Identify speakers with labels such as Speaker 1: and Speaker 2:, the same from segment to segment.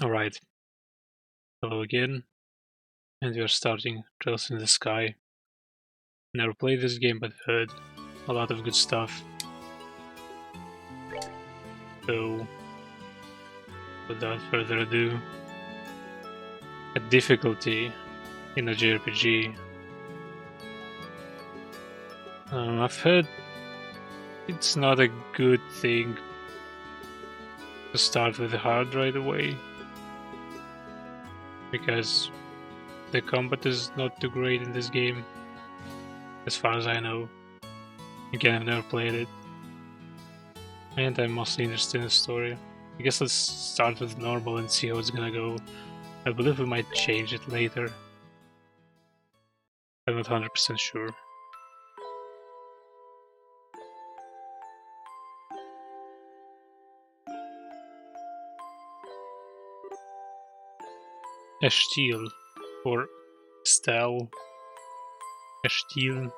Speaker 1: Alright, hello again, and we are starting Trails in the Sky. Never played this game but heard a lot of good stuff. So, without further ado, a difficulty in a JRPG. I've heard it's not a good thing to start with the hard right away, because the combat is not too great in this game, as far as I know. Again, I've never played it, and I'm mostly interested in the story. I guess let's start with normal and see how it's gonna go. I believe we might change it later. I'm not 100% sure. Eshtil or Stel. Eshtil.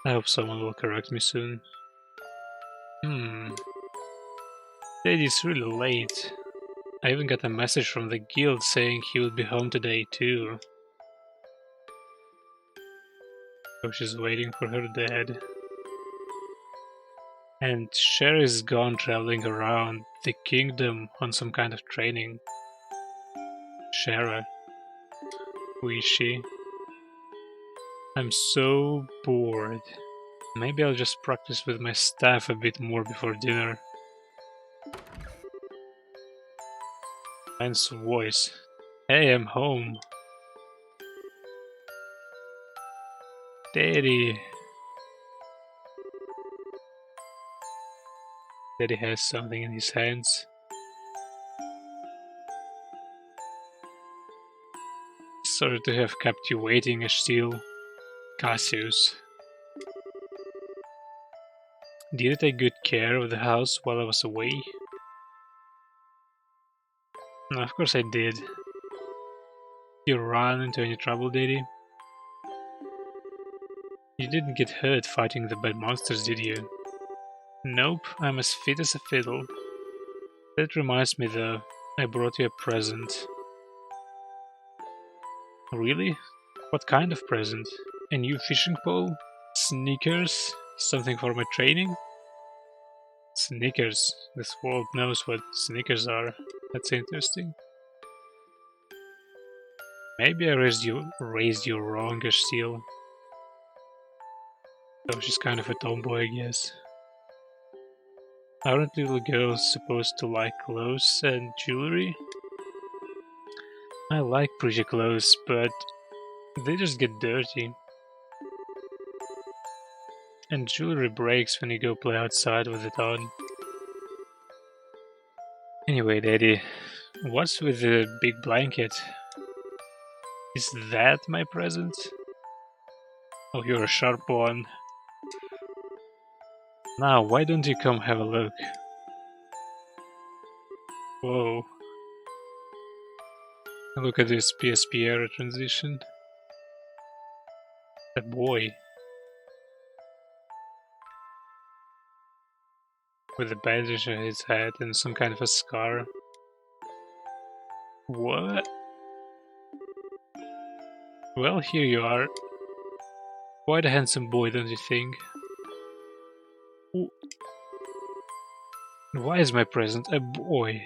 Speaker 1: I hope someone will correct me soon. It's really late. I even got a message from the guild saying he would be home today too. So she's waiting for her dad. And Sherry's gone traveling around the kingdom on some kind of training. Shara. Who is she? I'm so bored. Maybe I'll just practice with my staff a bit more before dinner. Man's voice. Hey, I'm home. Daddy. Daddy has something in his hands. Sorry to have kept you waiting, Eshtil. Cassius. Did you take good care of the house while I was away? No, of course I did. You ran into any trouble, Daddy? You didn't get hurt fighting the bad monsters, did you? Nope, I'm as fit as a fiddle. That reminds me though, I brought you a present. Really? What kind of present? A new fishing pole? Sneakers? Something for my training? Sneakers. This world knows what sneakers are. That's interesting. Maybe I raised you wrong, Steel. So she's kind of a tomboy, I guess. Aren't little girls supposed to like clothes and jewelry? I like pretty clothes, but they just get dirty. And jewelry breaks when you go play outside with it on. Anyway, Daddy, what's with the big blanket? Is that my present? Oh, you're a sharp one. Now, why don't you come have a look? Whoa. Look at this PSP era transition. A boy. With a bandage on his head and some kind of a scar. What? Well, here you are. Quite a handsome boy, don't you think? Ooh. Why is my present a boy?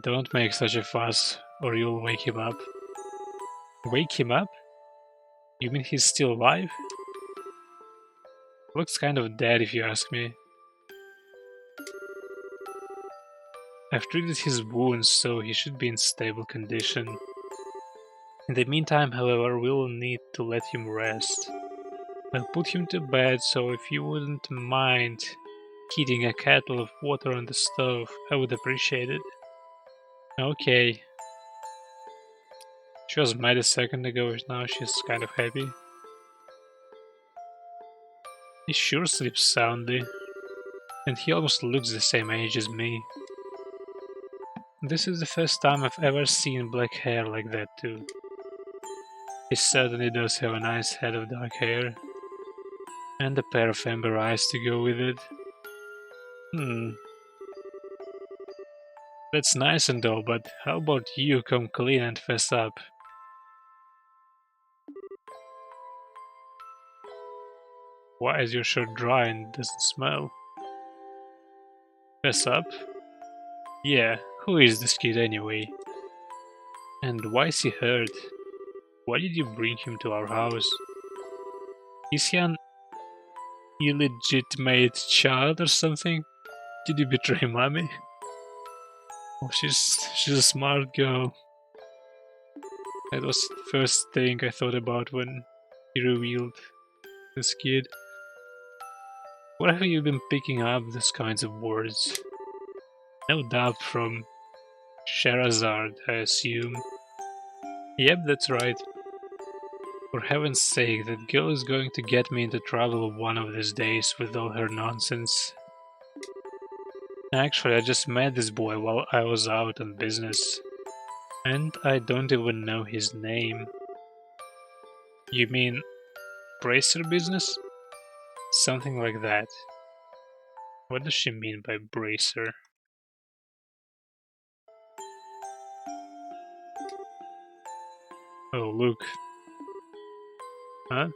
Speaker 1: Don't make such a fuss, or you'll wake him up. Wake him up? You mean he's still alive? Looks kind of dead if you ask me. I've treated his wounds, so he should be in stable condition. In the meantime, however, we'll need to let him rest. I'll put him to bed, so if you wouldn't mind heating a kettle of water on the stove, I would appreciate it. Okay. She was mad a second ago, but now she's kind of happy. He sure sleeps soundly. And he almost looks the same age as me. This is the first time I've ever seen black hair like that too. He certainly does have a nice head of dark hair. And a pair of amber eyes to go with it. Hmm. That's nice and all, but how about you come clean and fess up? Why is your shirt dry and doesn't smell? Fess up? Yeah, who is this kid anyway? And why is he hurt? Why did you bring him to our house? Is he an illegitimate child or something? Did you betray mommy? Oh, she's a smart girl. That was the first thing I thought about when he revealed this kid. Where have you been picking up these kinds of words? No doubt from Sherazard, I assume. Yep, that's right. For heaven's sake, that girl is going to get me into trouble one of these days with all her nonsense. Actually, I just met this boy while I was out on business. And I don't even know his name. You mean bracer business? Something like that. What does she mean by bracer? Oh, look. Huh?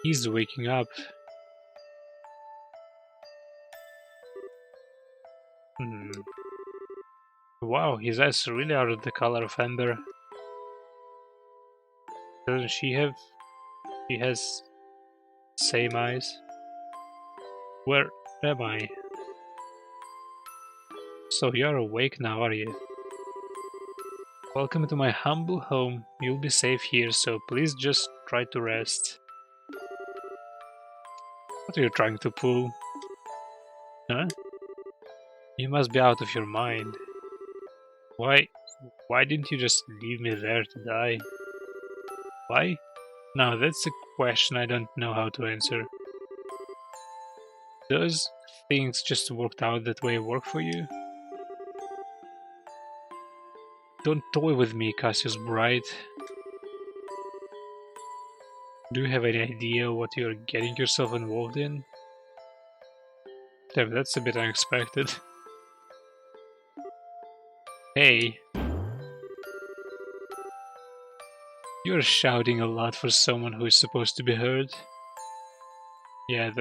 Speaker 1: He's waking up. Hmm. Wow, his eyes really are the color of amber. Doesn't she have? She has same eyes. Where am I? So you're awake now, are you? Welcome to my humble home. You'll be safe here, so please just try to rest. What are you trying to pull? Huh? You must be out of your mind. Why didn't you just leave me there to die? Why? Now that's a question I don't know how to answer. Does things just worked out that way work for you? Don't toy with me, Cassius Bright. Do you have any idea what you're getting yourself involved in? Damn, that's a bit unexpected. Hey, you're shouting a lot for someone who is supposed to be heard. Yeah,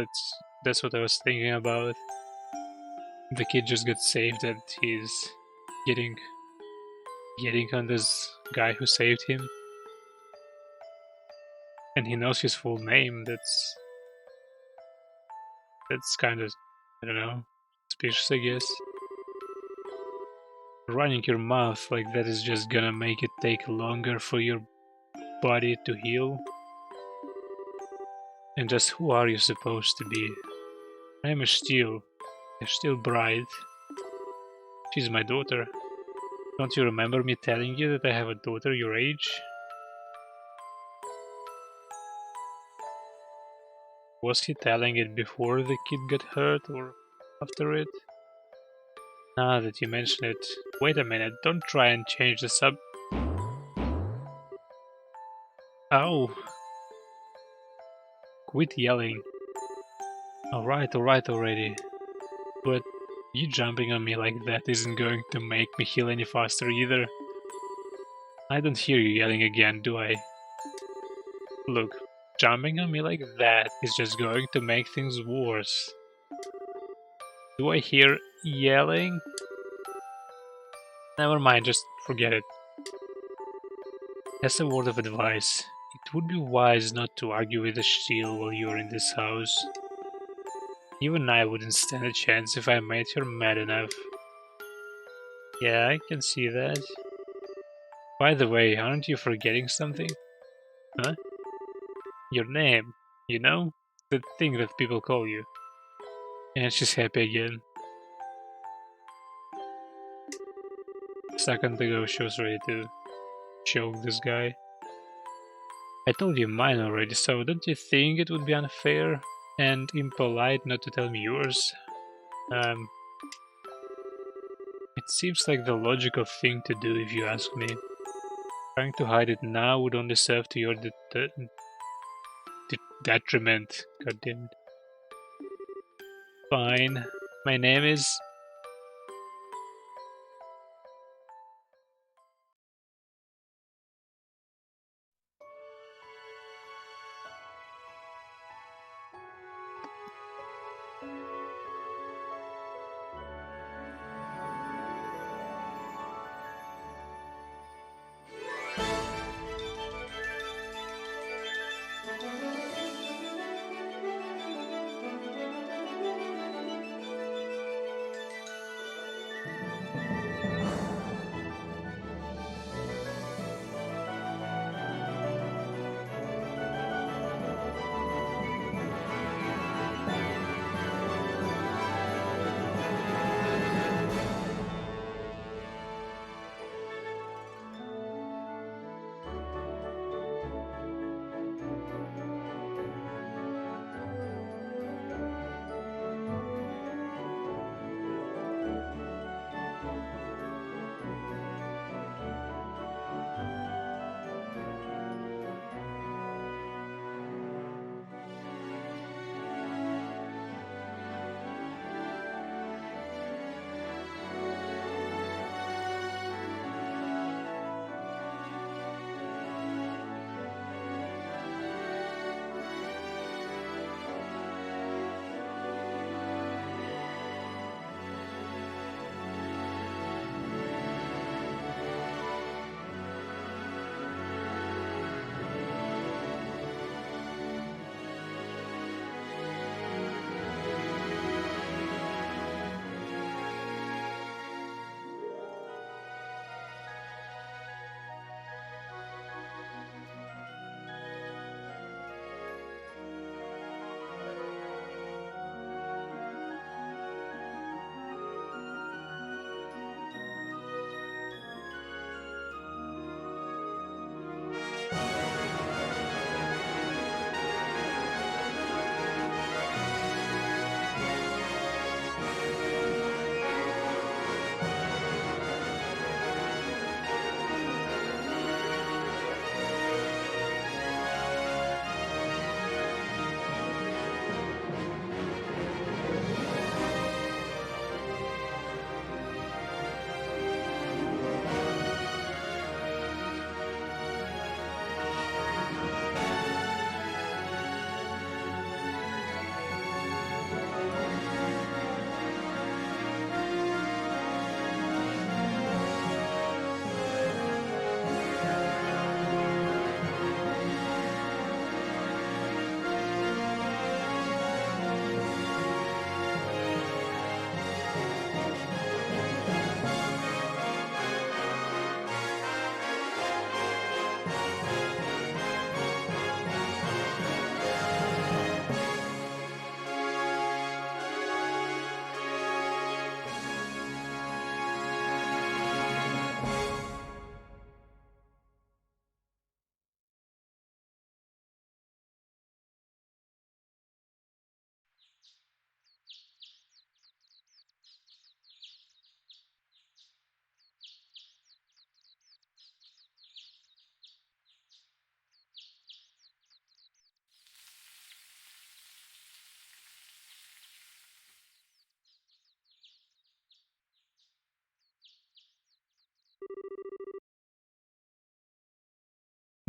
Speaker 1: that's what I was thinking about. The kid just got saved and he's getting getting on this guy who saved him. And he knows his full name. That's kind of, I don't know, suspicious, I guess. Running your mouth like that is just gonna make it take longer for your body to heal. And just who are you supposed to be? I'm a steel bride. She's my daughter. Don't you remember me telling you that I have a daughter your age? Was he telling it before the kid got hurt or after it? Now that you mention it, wait a minute, don't try and change the sub. Oh, quit yelling. Alright already. But you jumping on me like that isn't going to make me heal any faster either. I don't hear you yelling again, do I? Look, jumping on me like that is just going to make things worse. Do I hear yelling? Never mind, just forget it. As a word of advice, it would be wise not to argue with the shield while you're in this house. Even I wouldn't stand a chance if I made her mad enough. Yeah, I can see that. By the way, aren't you forgetting something? Huh? Your name, you know? The thing that people call you. And she's happy again. A second ago she was ready to choke this guy. I told you mine already, so don't you think it would be unfair and impolite not to tell me yours? It seems like the logical thing to do if you ask me. Trying to hide it now would only serve to your detriment. God damn it. Fine. My name is...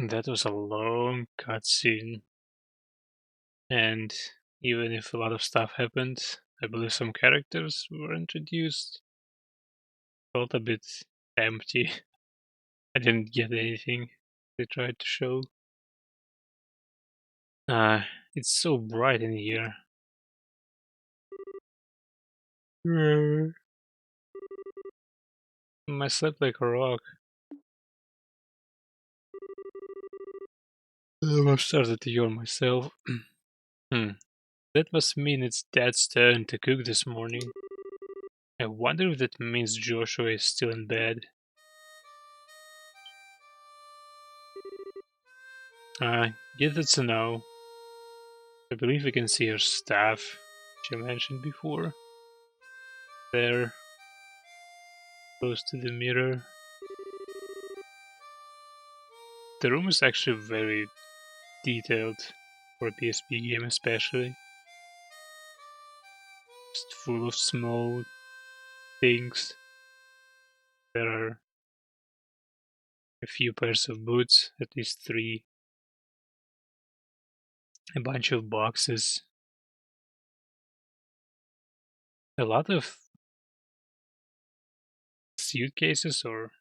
Speaker 1: That was a long cutscene, and even if a lot of stuff happened, I believe some characters were introduced. Felt a bit empty. I didn't get anything they tried to show. Uh, it's so bright in here. I slept like a rock. I've started to yawn myself. Hmm. That must mean it's Dad's turn to cook this morning. I wonder if that means Joshua is still in bed. Guess that's a no. I believe we can see her staff, which I mentioned before. There, close to the mirror. The room is actually very detailed for a PSP game especially. just full of small things. There are a few pairs of boots, at least 3, a bunch of boxes, a lot of suitcases or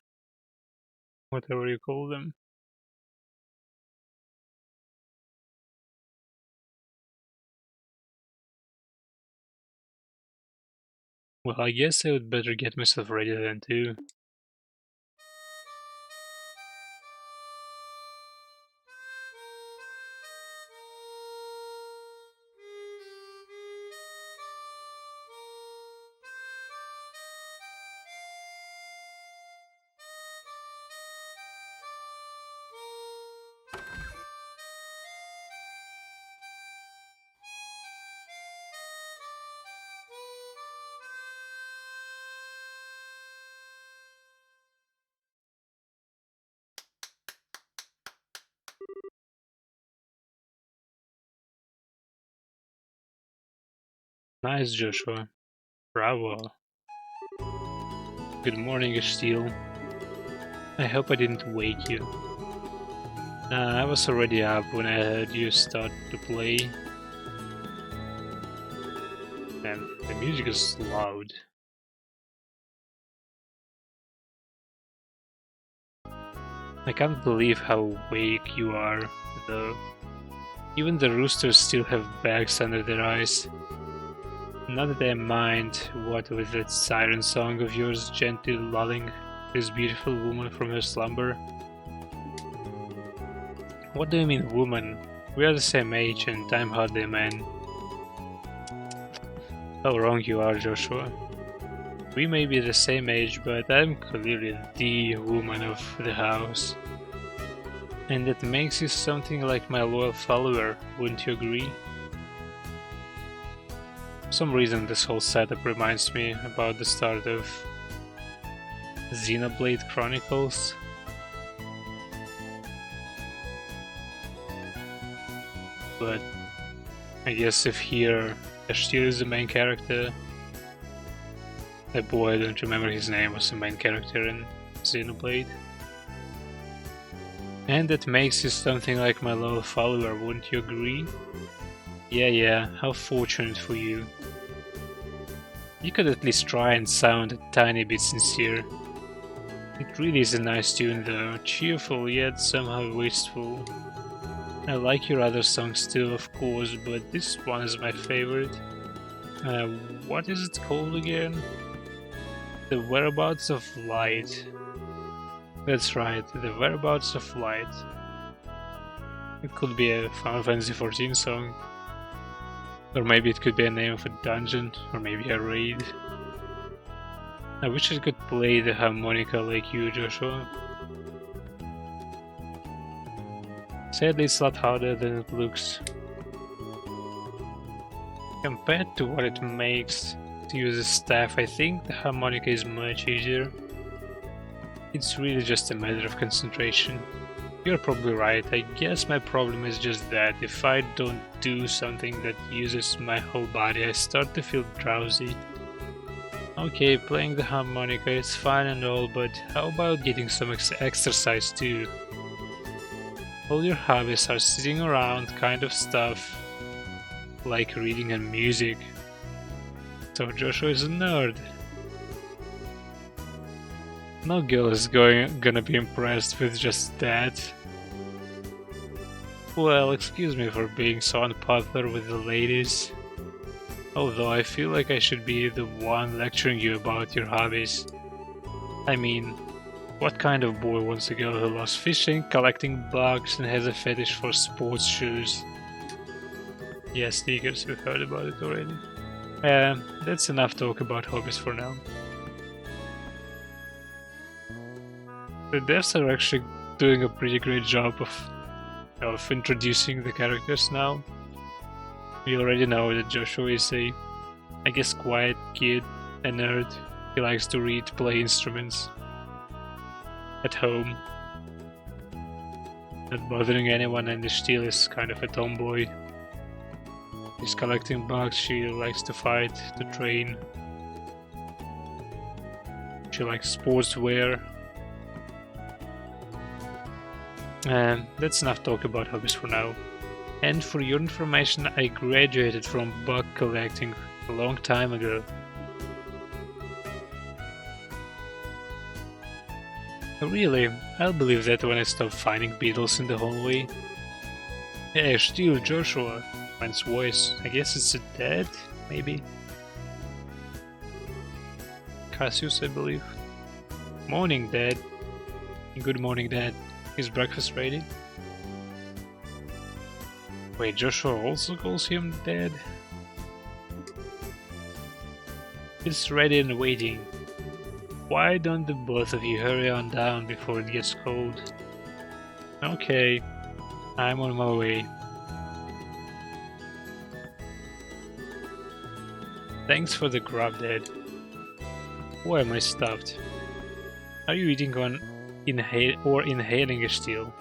Speaker 1: whatever you call them. Well, I guess I would better get myself ready then too. Nice, Joshua. Bravo. Good morning, Steel. I hope I didn't wake you. I was already up when I heard you start to play. And the music is loud. I can't believe how awake you are, though. Even the roosters still have bags under their eyes. Not that I mind, what with that siren song of yours gently lulling this beautiful woman from her slumber. What do you mean, woman? We are the same age and I'm hardly a man. How wrong you are, Joshua. We may be the same age, but I'm clearly the woman of the house. And that makes you something like my loyal follower, wouldn't you agree? For some reason this whole setup reminds me about the start of Xenoblade Chronicles. But I guess if here Ashtir is the main character, that boy, I don't remember his name, was the main character in Xenoblade. And that makes you something like my loyal follower, wouldn't you agree? Yeah, how fortunate for you. You could at least try and sound a tiny bit sincere. It really is a nice tune though, cheerful yet somehow wistful. I like your other songs too, of course, but this one is my favorite. What is it called again? The Whereabouts of Light. That's right, The Whereabouts of Light. It could be a Final Fantasy XIV song. Or maybe it could be a name of a dungeon, or maybe a raid. I wish I could play the harmonica like you, Joshua. Sadly, it's a lot harder than it looks. Compared to what it makes to use a staff, I think the harmonica is much easier. It's really just a matter of concentration. You're probably right, I guess my problem is just that if I don't do something that uses my whole body, I start to feel drowsy. Okay, playing the harmonica is fine and all, but how about getting some exercise too? All your hobbies are sitting around kind of stuff, like reading and music. So Joshua is a nerd. No girl is gonna be impressed with just that. Well, excuse me for being so unpopular with the ladies. Although I feel like I should be the one lecturing you about your hobbies. I mean, what kind of boy wants a girl who loves fishing, collecting bugs, and has a fetish for sports shoes? Yeah, sneakers, we've heard about it already. That's enough talk about hobbies for now. The devs are actually doing a pretty great job of introducing the characters now. We already know that Joshua is a, I guess, quiet kid, a nerd. He likes to read, play instruments at home, not bothering anyone, and the Steel is kind of a tomboy. She's collecting bugs, she likes to fight, to train. She likes sportswear. And that's enough talk about hobbies for now. And for your information, I graduated from bug collecting a long time ago. Really, I'll believe that when I stop finding beetles in the hallway. Hey, still Joshua, man's voice. I guess it's a dad, maybe? Cassius, I believe. Morning, Dad. Good morning, Dad. Is breakfast ready? Wait, Joshua also calls him Dad? It's ready and waiting. Why don't the both of you hurry on down before it gets cold? Okay, I'm on my way. Thanks for the grub, Dad. Why am I stuffed? Are you eating one inhaling a steel?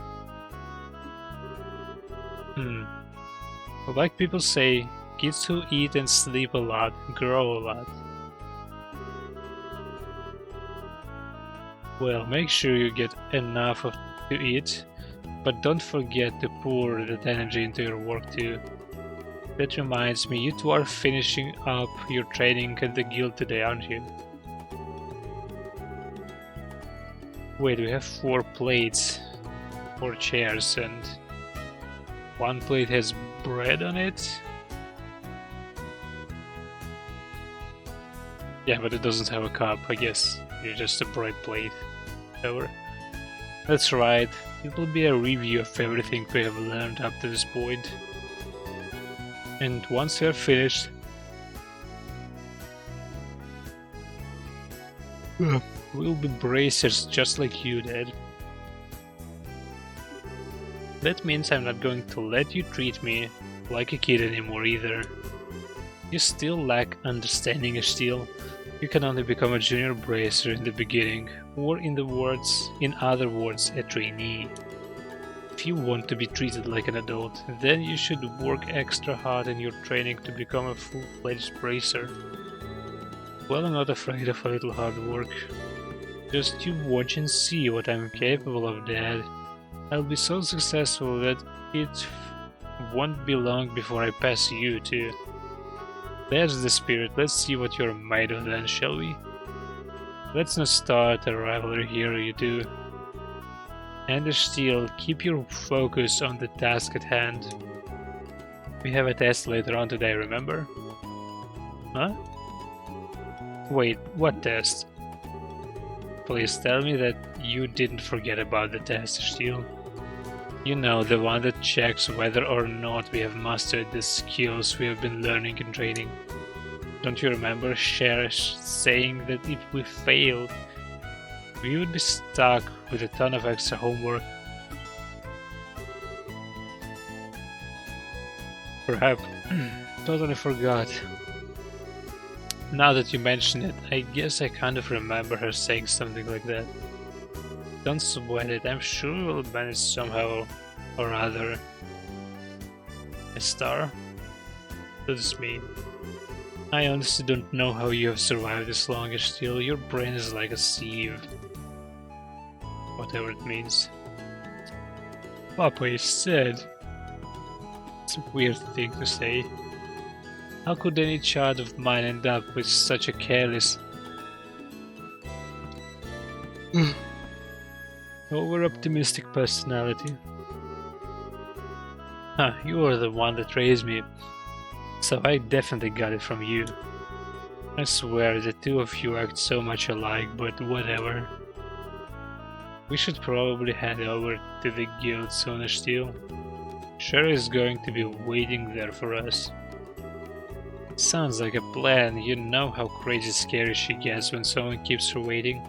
Speaker 1: Like people say, kids who eat and sleep a lot grow a lot. Well, make sure you get enough to eat, but don't forget to pour that energy into your work too. That reminds me, you two are finishing up your training at the guild today, aren't you? Wait, we have 4 plates, 4 chairs, and one plate has bread on it? Yeah, but it doesn't have a cup, I guess. It's just a bread plate. Whatever. That's right, it will be a review of everything we have learned up to this point. And once we are finished, we'll be bracers just like you, Dad. That means I'm not going to let you treat me like a kid anymore either. You still lack understanding, Steel. You can only become a junior bracer in the beginning, or in other words, a trainee. If you want to be treated like an adult, then you should work extra hard in your training to become a full-fledged bracer. Well, I'm not afraid of a little hard work. Just you watch and see what I'm capable of, Dad. I'll be so successful that it won't be long before I pass you too. There's the spirit, let's see what you're made of then, shall we? Let's not start a rivalry here, you two. And still, keep your focus on the task at hand. We have a test later on today, remember? Huh? Wait, what test? Please tell me that you didn't forget about the test, Steel. You know, the one that checks whether or not we have mastered the skills we have been learning and training. Don't you remember Cherish saying that if we failed, we would be stuck with a ton of extra homework? Perhaps. Totally forgot. Now that you mention it, I guess I kind of remember her saying something like that. Don't sweat it, I'm sure we'll manage somehow or other. A star? What does this mean? I honestly don't know how you have survived this long, Steel. Your brain is like a sieve. Whatever it means. Papa is said. It's a weird thing to say. How could any child of mine end up with such a careless, over-optimistic personality? Huh, you are the one that raised me, so I definitely got it from you. I swear the two of you act so much alike, but whatever. We should probably head over to the guild soon, Steel. Sherry is going to be waiting there for us. Sounds like a plan. You know how crazy scary she gets when someone keeps her waiting.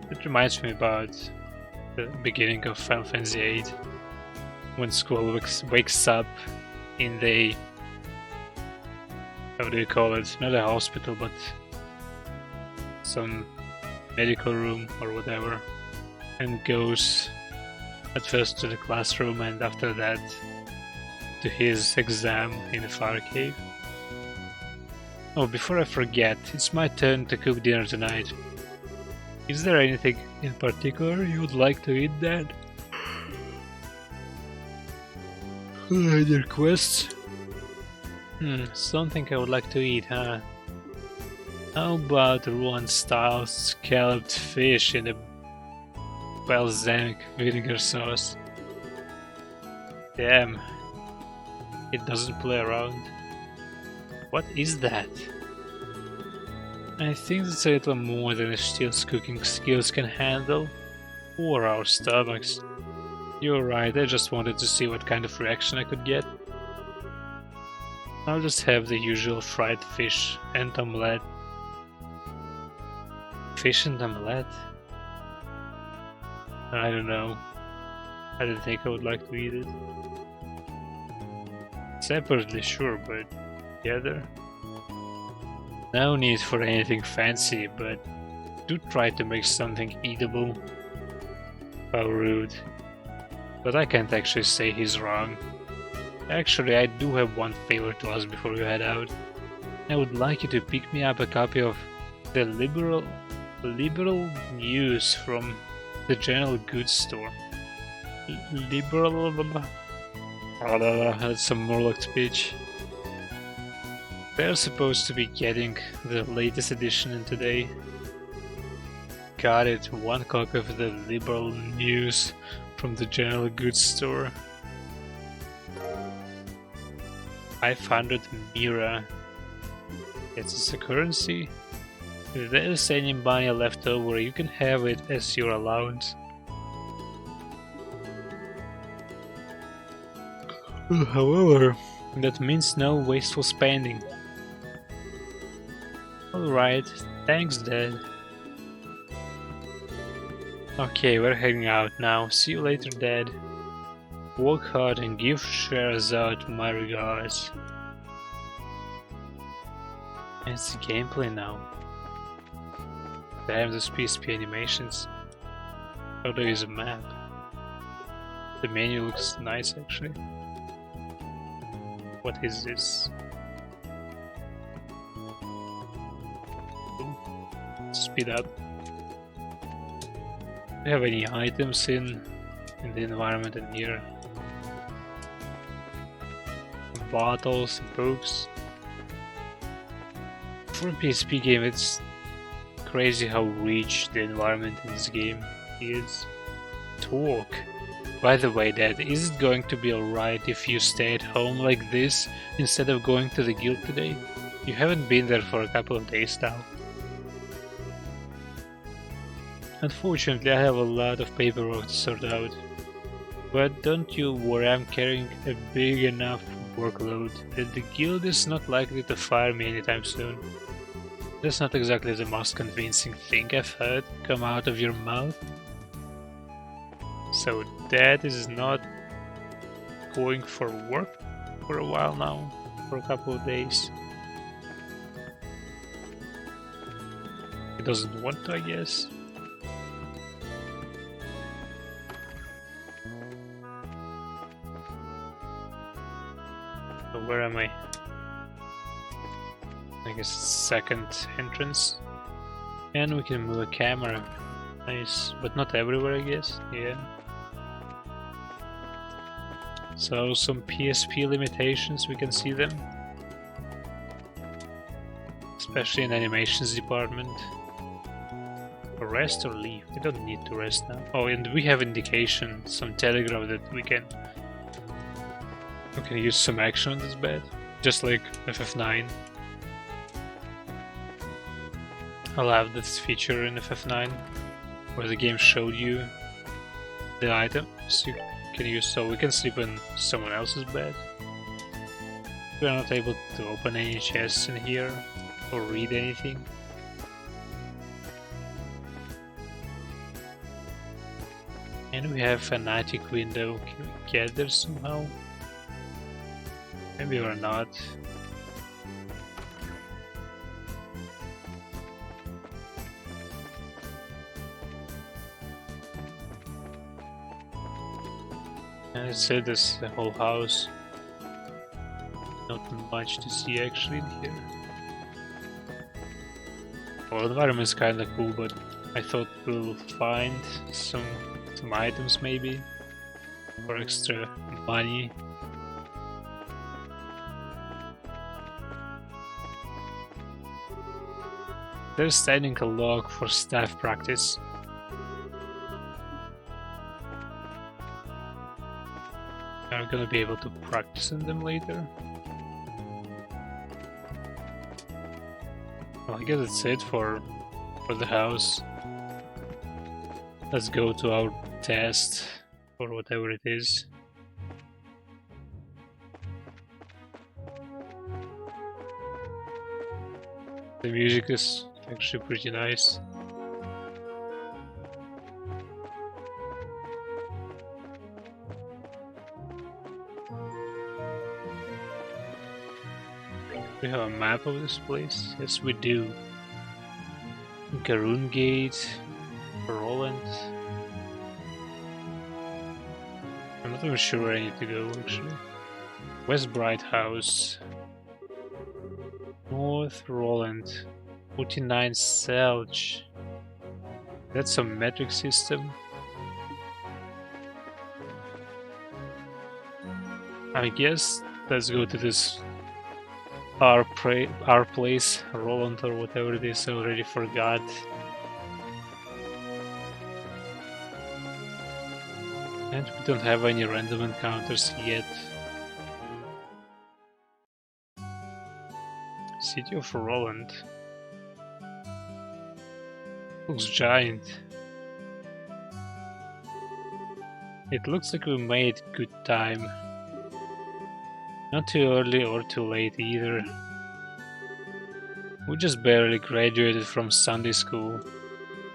Speaker 1: It reminds me about the beginning of Final Fantasy VIII, when Squall wakes up in the... how do you call it? Not a hospital, but some medical room or whatever, and goes at first to the classroom and after that to his exam in the fire cave. Oh, before I forget, it's my turn to cook dinner tonight. Is there anything in particular you would like to eat, Dad? Any requests? Something I would like to eat, huh? How about Rouen-style scalloped fish in a balsamic vinegar sauce? Damn, it doesn't play around. What is that? I think that's a little more than a Steel's cooking skills can handle, or our stomachs. You're right, I just wanted to see what kind of reaction I could get. I'll just have the usual fried fish and omelette. Fish and omelette? I don't know. I didn't think I would like to eat it. Separately, sure, but together? No need for anything fancy, but do try to make something eatable. How rude. But I can't actually say he's wrong. Actually, I do have one favor to ask before you head out. I would like you to pick me up a copy of the Liberal News from the General Goods Store. Liberal... That's some Morlock speech. They're supposed to be getting the latest edition in today. Got it, one copy of the Liberal News from the General Goods Store. 500 Mira. It's a currency. If there's any money left over, you can have it as your allowance. However, that means no wasteful spending. Alright, thanks, Dad. Okay, we're heading out now. See you later, Dad. Work hard and give Scheherazade my regards. It's the gameplay now. Damn those PSP animations. How do I use a map? The menu looks nice actually. What is this? Speed up. Do you have any items in the environment in here? Bottles, books. For a PSP game, it's crazy how rich the environment in this game is. Talk. By the way, Dad, is it going to be alright if you stay at home like this instead of going to the guild today? You haven't been there for a couple of days now. Unfortunately, I have a lot of paperwork to sort out. But don't you worry, I'm carrying a big enough workload that the guild is not likely to fire me anytime soon. That's not exactly the most convincing thing I've heard come out of your mouth. So Dad is not going for work for a while now, for a couple of days. He doesn't want to, I guess. So where am I? I guess second entrance. And we can move a camera. Nice, but not everywhere, I guess. Yeah. So some PSP limitations, we can see them. Especially in animations department. Rest or leave? We don't need to rest now. Oh, and we have indication, some telegraph that we can use some action on this bed. Just like FF9. I'll have this feature in FF9 where the game showed you the items you can use, so we can sleep in someone else's bed. We're not able to open any chests in here or read anything. And we have an attic window. Can we get there somehow? Maybe we're not. And it said this the whole house. Not much to see actually in here. Well, the environment is kinda cool, but I thought we'll find some items maybe for extra money. They're standing a log for staff practice. I'm gonna be able to practice on them later. Well, I guess that's it for the house. Let's go to our test, or whatever it is. The music is actually pretty nice. We have a map of this place? Yes, we do. Garoon Gate, Roland. I'm not even sure where I need to go actually. West Bright House. North Roland. 49 Selge. That's some metric system. I guess let's go to this our place, Roland or whatever it is, I already forgot. And we don't have any random encounters yet. City of Roland. Looks giant. It looks like we made good time. Not too early or too late either. We just barely graduated from Sunday school.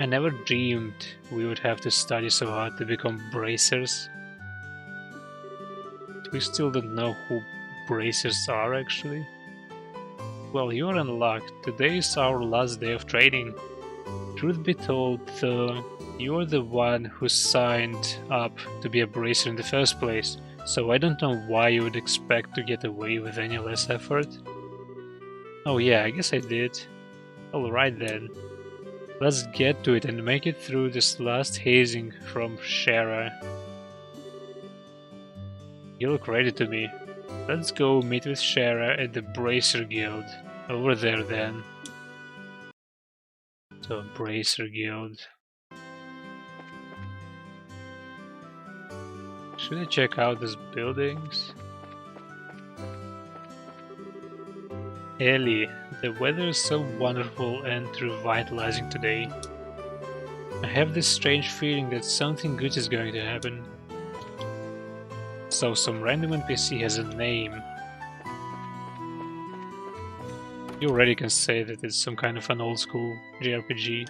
Speaker 1: I never dreamed we would have to study so hard to become bracers. We still don't know who bracers are actually. Well, you're in luck. Today is our last day of training. Truth be told, though, you're the one who signed up to be a bracer in the first place, so I don't know why you would expect to get away with any less effort. Oh yeah, I guess I did. Alright then. Let's get to it and make it through this last hazing from Shara. You look ready to me. Let's go meet with Shara at the Bracer Guild. Over there then. So, Bracer Guild. Should I check out these buildings? Ellie, the weather is so wonderful and revitalizing today. I have this strange feeling that something good is going to happen. So some random NPC has a name. You already can say that it's some kind of an old school JRPG.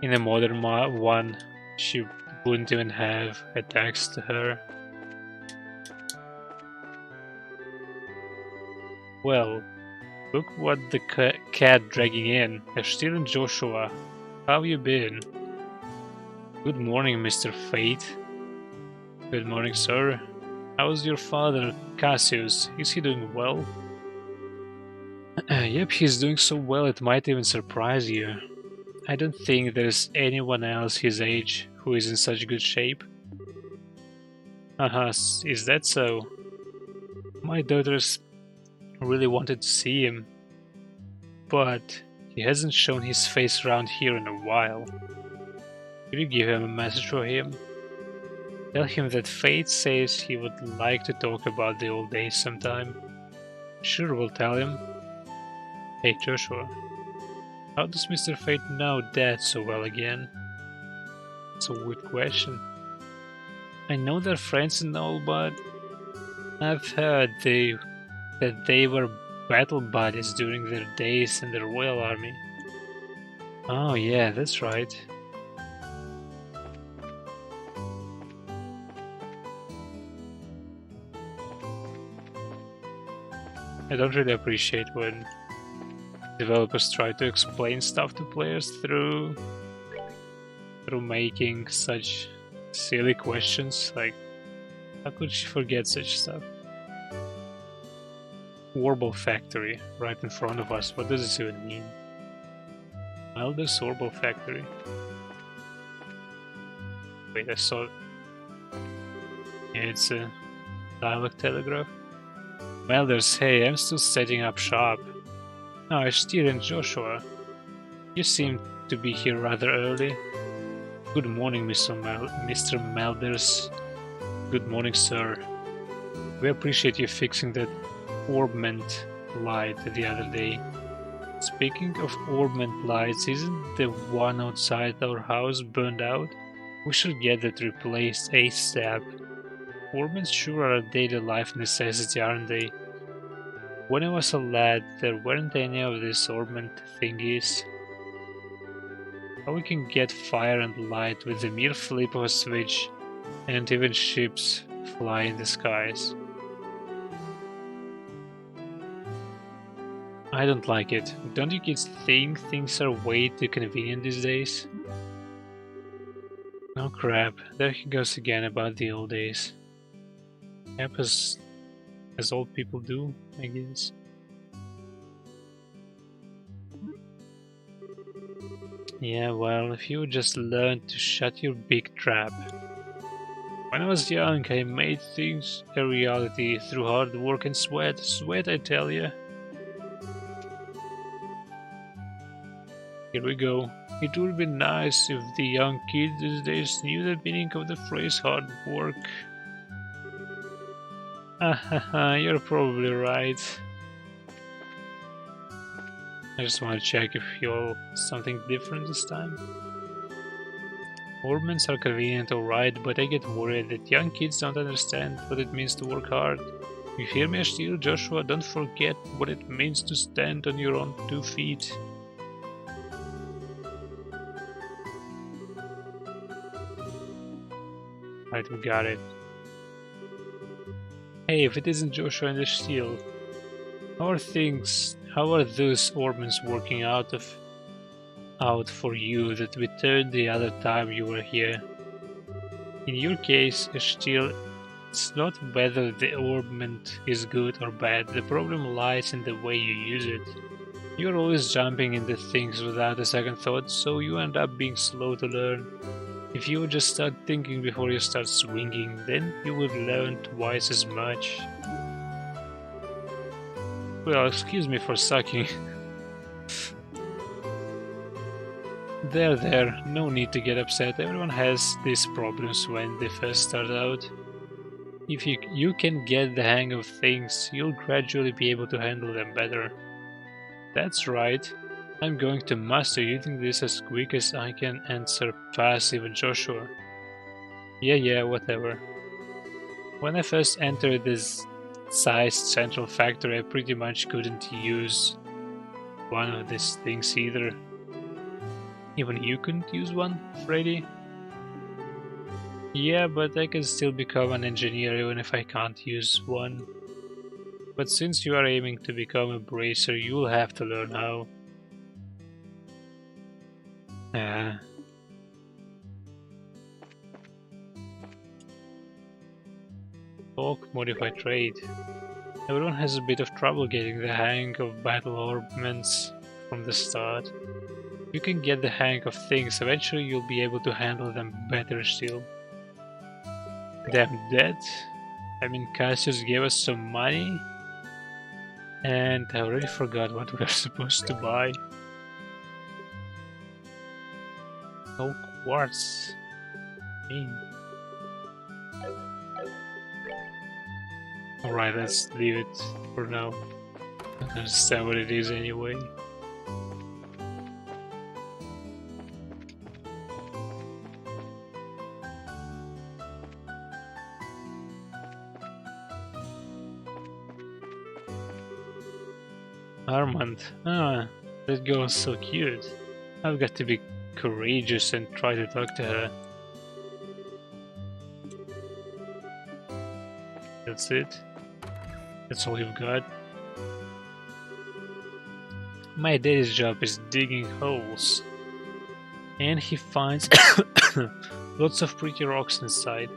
Speaker 1: In a modern one, she wouldn't even have attacks to her. Well, look what the cat dragging in. Ashtil and Joshua, how you been? Good morning, Mr. Fate. Good morning, sir. How's your father, Cassius? Is he doing well? Yep, he's doing so well it might even surprise you. I don't think there's anyone else his age who is in such good shape. Is that so? My daughters really wanted to see him, but he hasn't shown his face around here in a while. Could you give him a message for him? Tell him that Fate says he would like to talk about the old days sometime. Sure, we'll tell him. Hey Joshua, how does Mr. Fate know Dad so well again? It's a weird question. I know they're friends and all, but I've heard that they were battle buddies during their days in the Royal Army. Oh yeah, that's right. I don't really appreciate when developers try to explain stuff to players through making such silly questions, like how could she forget such stuff? Warble Factory right in front of us. What does this even mean? Melder's Warble Factory. Wait, I saw it. Yeah, it's a dialect telegraph. Melders, hey, I'm still setting up shop. Oh, Ashtir and Joshua. You seem to be here rather early. Good morning, Mr. Melders. Good morning, sir. We appreciate you fixing that orbment light the other day. Speaking of orbment lights, isn't the one outside our house burned out? We should get that replaced ASAP. Orbments sure are a daily life necessity, aren't they? When I was a lad, there weren't any of these orbment thingies. How we can get fire and light with the mere flip of a switch, and even ships fly in the skies. I don't like it. Don't you kids think things are way too convenient these days? Oh crap, there he goes again about the old days. Yep, as old people do, I guess. Yeah, well, if you would just learn to shut your big trap. When I was young, I made things a reality through hard work and sweat. Sweat, I tell ya. Here we go. It would be nice if the young kids these days knew the meaning of the phrase hard work. You're probably right. I just want to check if you're something different this time. Orbments are convenient, alright, but I get worried that young kids don't understand what it means to work hard. You hear me, Ashtil, Joshua? Don't forget what it means to stand on your own 2 feet. Right, we got it. Hey, if it isn't Joshua and Ashtil, how are those orbments working out for you that we turned the other time you were here? In your case, Ashtil, it's not whether the orbment is good or bad, the problem lies in the way you use it. You're always jumping into things without a second thought, so you end up being slow to learn. If you would just start thinking before you start swinging, then you would learn twice as much. Well, excuse me for sucking. There, no need to get upset, everyone has these problems when they first start out. If you can get the hang of things, you'll gradually be able to handle them better. That's right. I'm going to master using this as quick as I can and surpass even Joshua. Yeah, whatever. When I first entered this sized central factory, I pretty much couldn't use one of these things either. Even you couldn't use one, Freddy? Yeah, but I can still become an engineer even if I can't use one. But since you are aiming to become a bracer, you'll have to learn how. Talk, modify trade. Everyone has a bit of trouble getting the hang of battle orbments from the start. You can get the hang of things, eventually you'll be able to handle them better still. Damn that. I mean, Cassius gave us some money, and I already forgot what we were supposed to buy. No quartz. Alright, let's leave it for now. I don't understand what it is anyway. Armand. Ah, that girl is so cute. I've got to be courageous and try to talk to her. That's it. That's all you've got. My daddy's job is digging holes. And he finds lots of pretty rocks inside.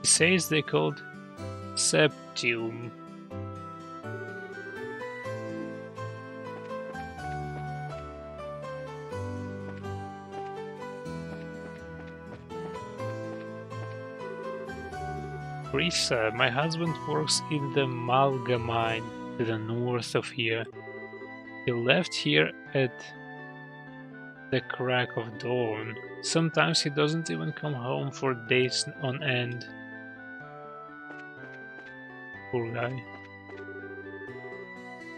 Speaker 1: He says they're called septium. Risa, my husband works in the Malga mine to the north of here. He left here at the crack of dawn. Sometimes he doesn't even come home for days on end. Poor guy.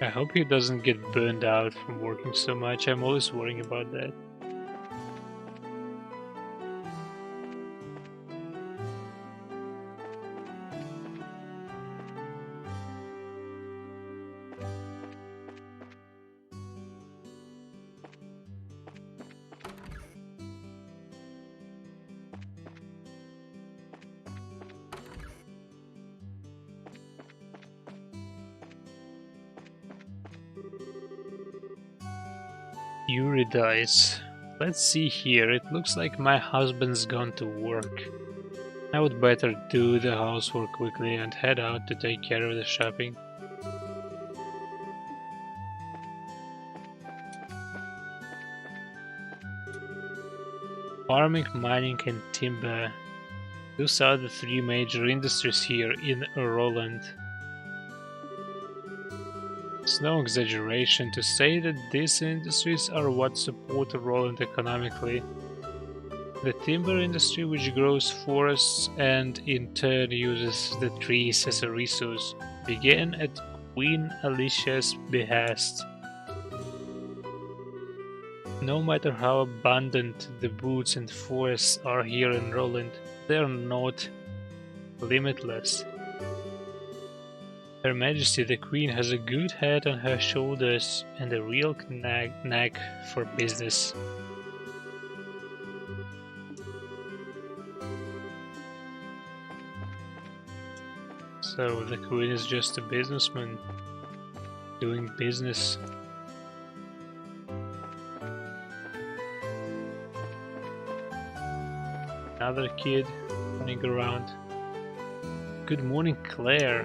Speaker 1: I hope he doesn't get burned out from working so much. I'm always worrying about that. Eurydice. Let's see here, it looks like my husband's gone to work. I would better do the housework quickly and head out to take care of the shopping. Farming, mining and timber. Those are the three major industries here in Roland. It's no exaggeration to say that these industries are what support Roland economically. The timber industry, which grows forests and in turn uses the trees as a resource, began at Queen Alicia's behest. No matter how abundant the woods and forests are here in Roland, they are not limitless. Her Majesty the Queen has a good head on her shoulders and a real knack for business. So the Queen is just a businessman doing business. Another kid running around. Good morning, Claire.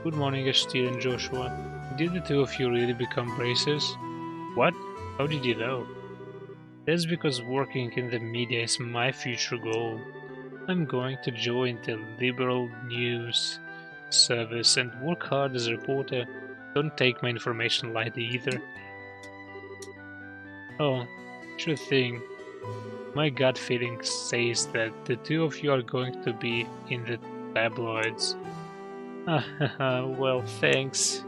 Speaker 1: Good morning, Ashtil and Joshua. Did the two of you really become bracers? What? How did you know? That's because working in the media is my future goal. I'm going to join the Liberal News Service and work hard as a reporter. Don't take my information lightly either. Oh, sure thing. My gut feeling says that the two of you are going to be in the tabloids. Well, thanks.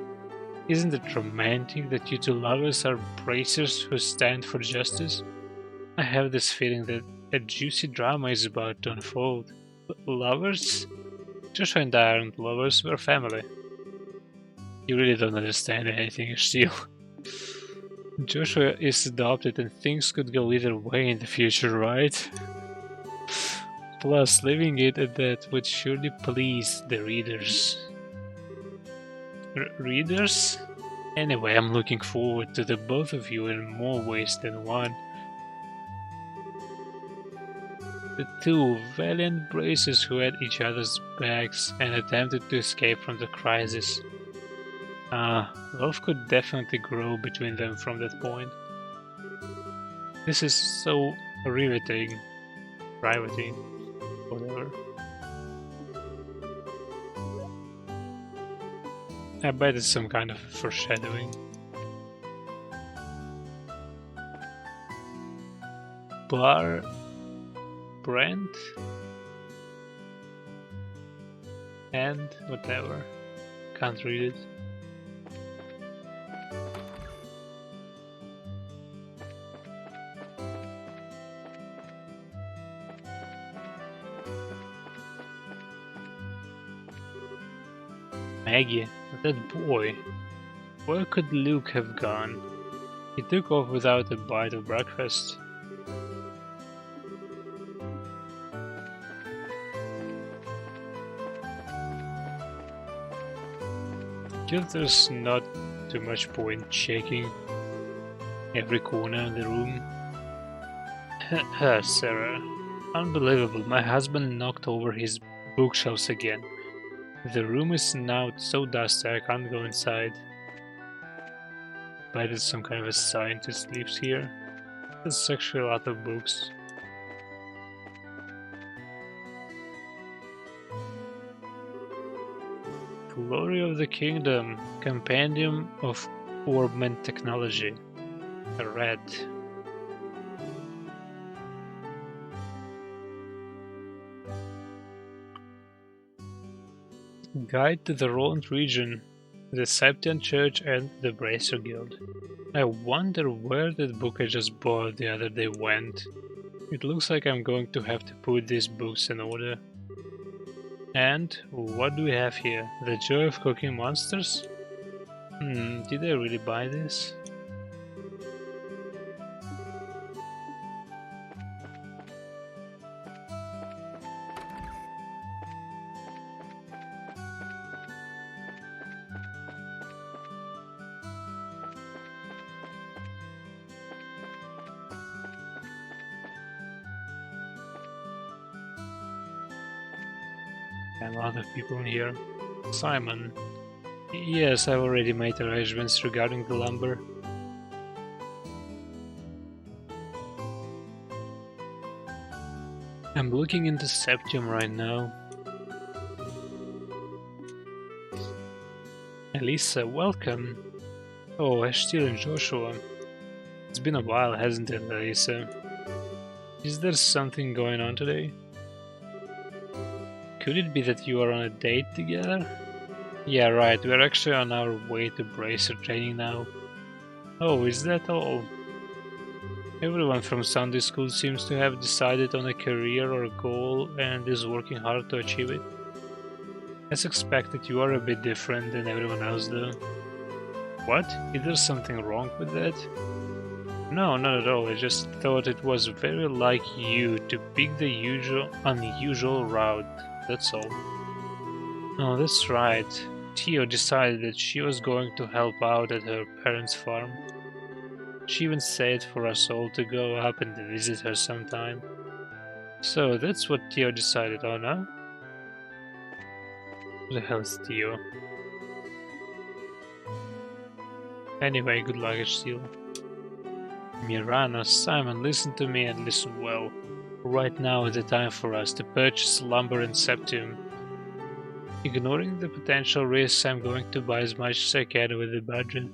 Speaker 1: Isn't it romantic that you two lovers are bracers who stand for justice? I have this feeling that a juicy drama is about to unfold. Lovers? Joshua and I aren't lovers, we're family. You really don't understand anything, still. Joshua is adopted and things could go either way in the future, right? Plus, leaving it at that would surely please the readers. Readers? Anyway, I'm looking forward to the both of you in more ways than one. The two valiant bracers who had each other's backs and attempted to escape from the crisis. Love could definitely grow between them from that point. This is so riveting. Whatever. I bet it's some kind of foreshadowing. Brent? And whatever. Can't read it. Maggie, that boy. Where could Luke have gone? He took off without a bite of breakfast. Guess there's not too much point checking every corner in the room. Sarah. Unbelievable, my husband knocked over his bookshelves again. The room is now so dusty I can't go inside. Bet it's some kind of a scientist lives here. There's actually a lot of books. Glory of the Kingdom, Compendium of Orbment Technology. Red. Guide to the Roland region, the Septian Church and the Bracer Guild. I wonder where that book I just bought the other day went. It looks like I'm going to have to put these books in order. And what do we have here? The Joy of Cooking Monsters? Did I really buy this? A lot of people in here. Simon. Yes, I've already made arrangements regarding the lumber. I'm looking into Septium right now. Elisa, welcome. Oh, Ashtil and Joshua. It's been a while, hasn't it, Elisa? Is there something going on today? Could it be that you are on a date together? Yeah, right, we're actually on our way to Bracer training now. Oh, is that all? Everyone from Sunday school seems to have decided on a career or goal and is working hard to achieve it. As expected, you are a bit different than everyone else though. What? Is there something wrong with that? No, not at all, I just thought it was very like you to pick the unusual route, that's all. Oh, that's right. Theo decided that she was going to help out at her parents' farm. She even said for us all to go up and visit her sometime. So that's what Theo decided on, huh? Who the hell is Theo? Anyway, good luck, Steel. Mirana, Simon, listen to me and listen well. Right now is the time for us to purchase lumber and Septium. Ignoring the potential risks, I'm going to buy as much as I can with the budget.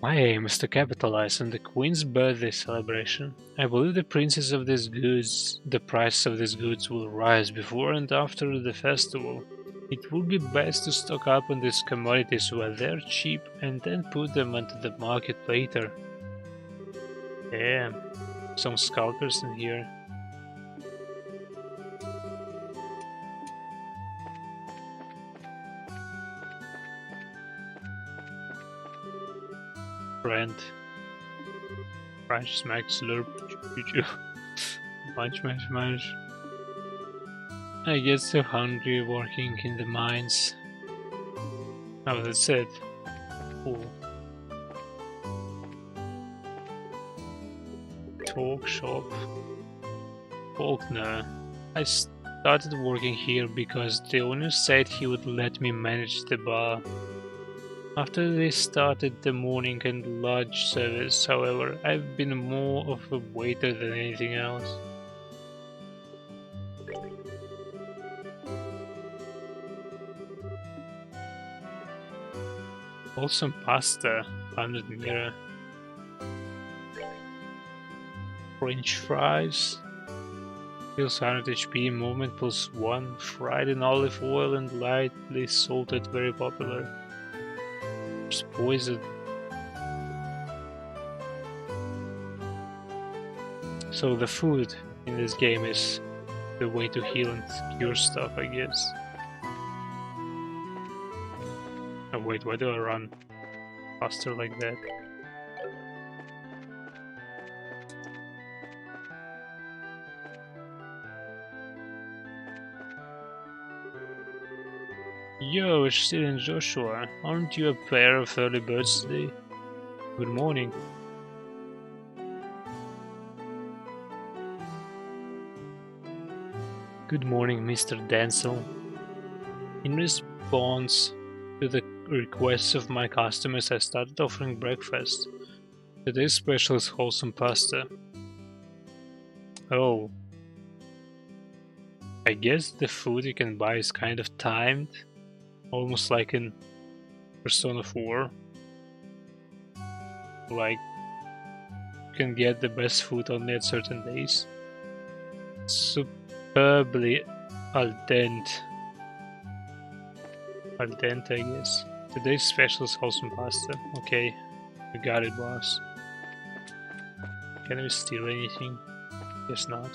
Speaker 1: My aim is to capitalize on the Queen's birthday celebration. I believe the prices of these goods will rise before and after the festival. It would be best to stock up on these commodities while they're cheap and then put them onto the market later. Damn, some scalpers in here. Friend. Crash, smack, slurp, choo. Munch, munch, munch. I get so hungry working in the mines. Oh, that's it. Cool. Talk shop. Faulkner. I started working here because the owner said he would let me manage the bar. After they started the morning and lunch service, however, I've been more of a waiter than anything else. Awesome pasta, 100 lira. French fries. Feels 100 HP, movement +1, fried in olive oil and lightly salted, very popular. It's poison. So the food in this game is the way to heal and cure stuff, I guess. Oh wait, why do I run faster like that? Yo, Ashtil and Joshua, aren't you a pair of early birds today? Good morning. Good morning, Mr. Denzel. In response to the requests of my customers, I started offering breakfast. Today's special is wholesome pasta. Oh. I guess the food you can buy is kind of timed, almost like in Persona 4. Like, you can get the best food only at certain days. Superbly al dente. Al dente, I guess. Today's special is wholesome pasta. Okay, we got it, boss. Can we steal anything? Guess not.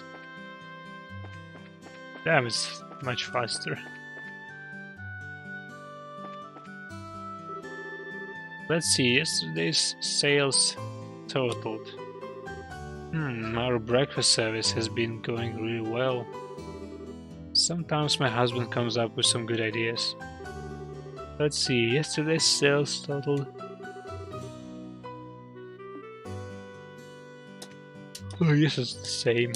Speaker 1: Damn, it's much faster. Let's see, yesterday's sales totaled. Our breakfast service has been going really well. Sometimes my husband comes up with some good ideas. Let's see, yesterday's sales totaled. Oh, yes, it's the same.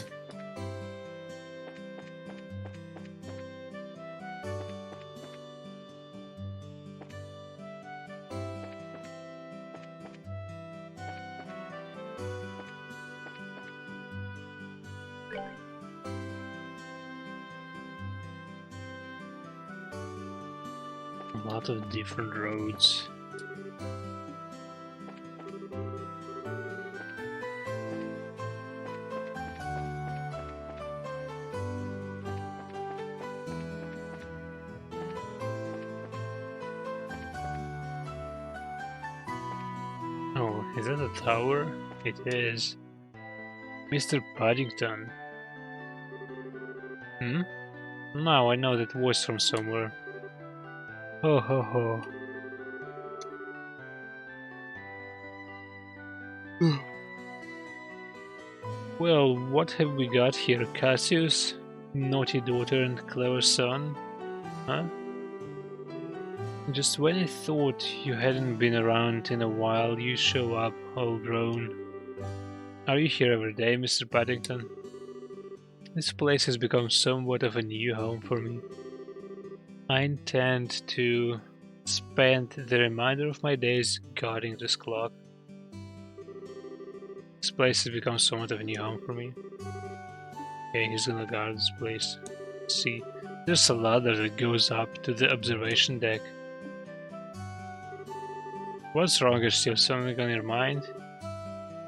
Speaker 1: A lot of different roads. Oh, is that a tower? It is. Mr. Paddington. Now I know that voice from somewhere. Ho ho ho. Well, what have we got here, Cassius? Naughty daughter and clever son? Huh? Just when I thought you hadn't been around in a while, you show up all grown. Are you here every day, Mr. Paddington? This place has become somewhat of a new home for me. I intend to spend the remainder of my days guarding this clock. This place has become somewhat of a new home for me. Okay, he's gonna guard this place. Let's see, there's a ladder that goes up to the observation deck. What's wrong? Is still something on your mind?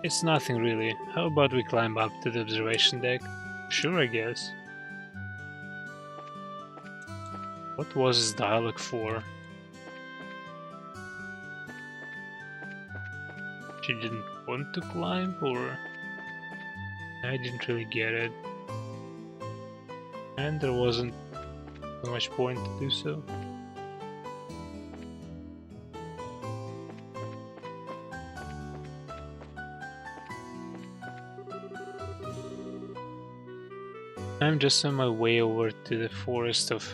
Speaker 1: It's nothing really. How about we climb up to the observation deck? Sure, I guess. What was his dialogue for? She didn't want to climb, or... I didn't really get it. And there wasn't much point to do so. I'm just on my way over to the forest of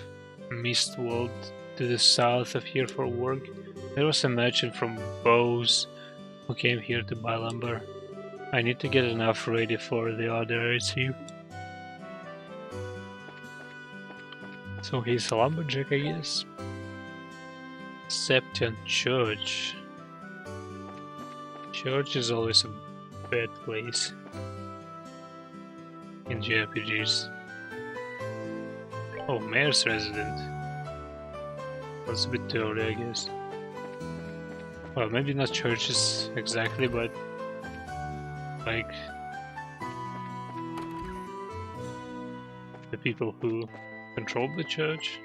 Speaker 1: Mistwald to the south of here for work. There was a merchant from Bose who came here to buy lumber. I need to get enough ready for the order I receive. So he's a lumberjack, I guess. Septon Church. Church is always a bad place in JRPGs. Oh, mayor's resident. That's a bit too early, I guess. Well, maybe not churches exactly, but like the people who control the church.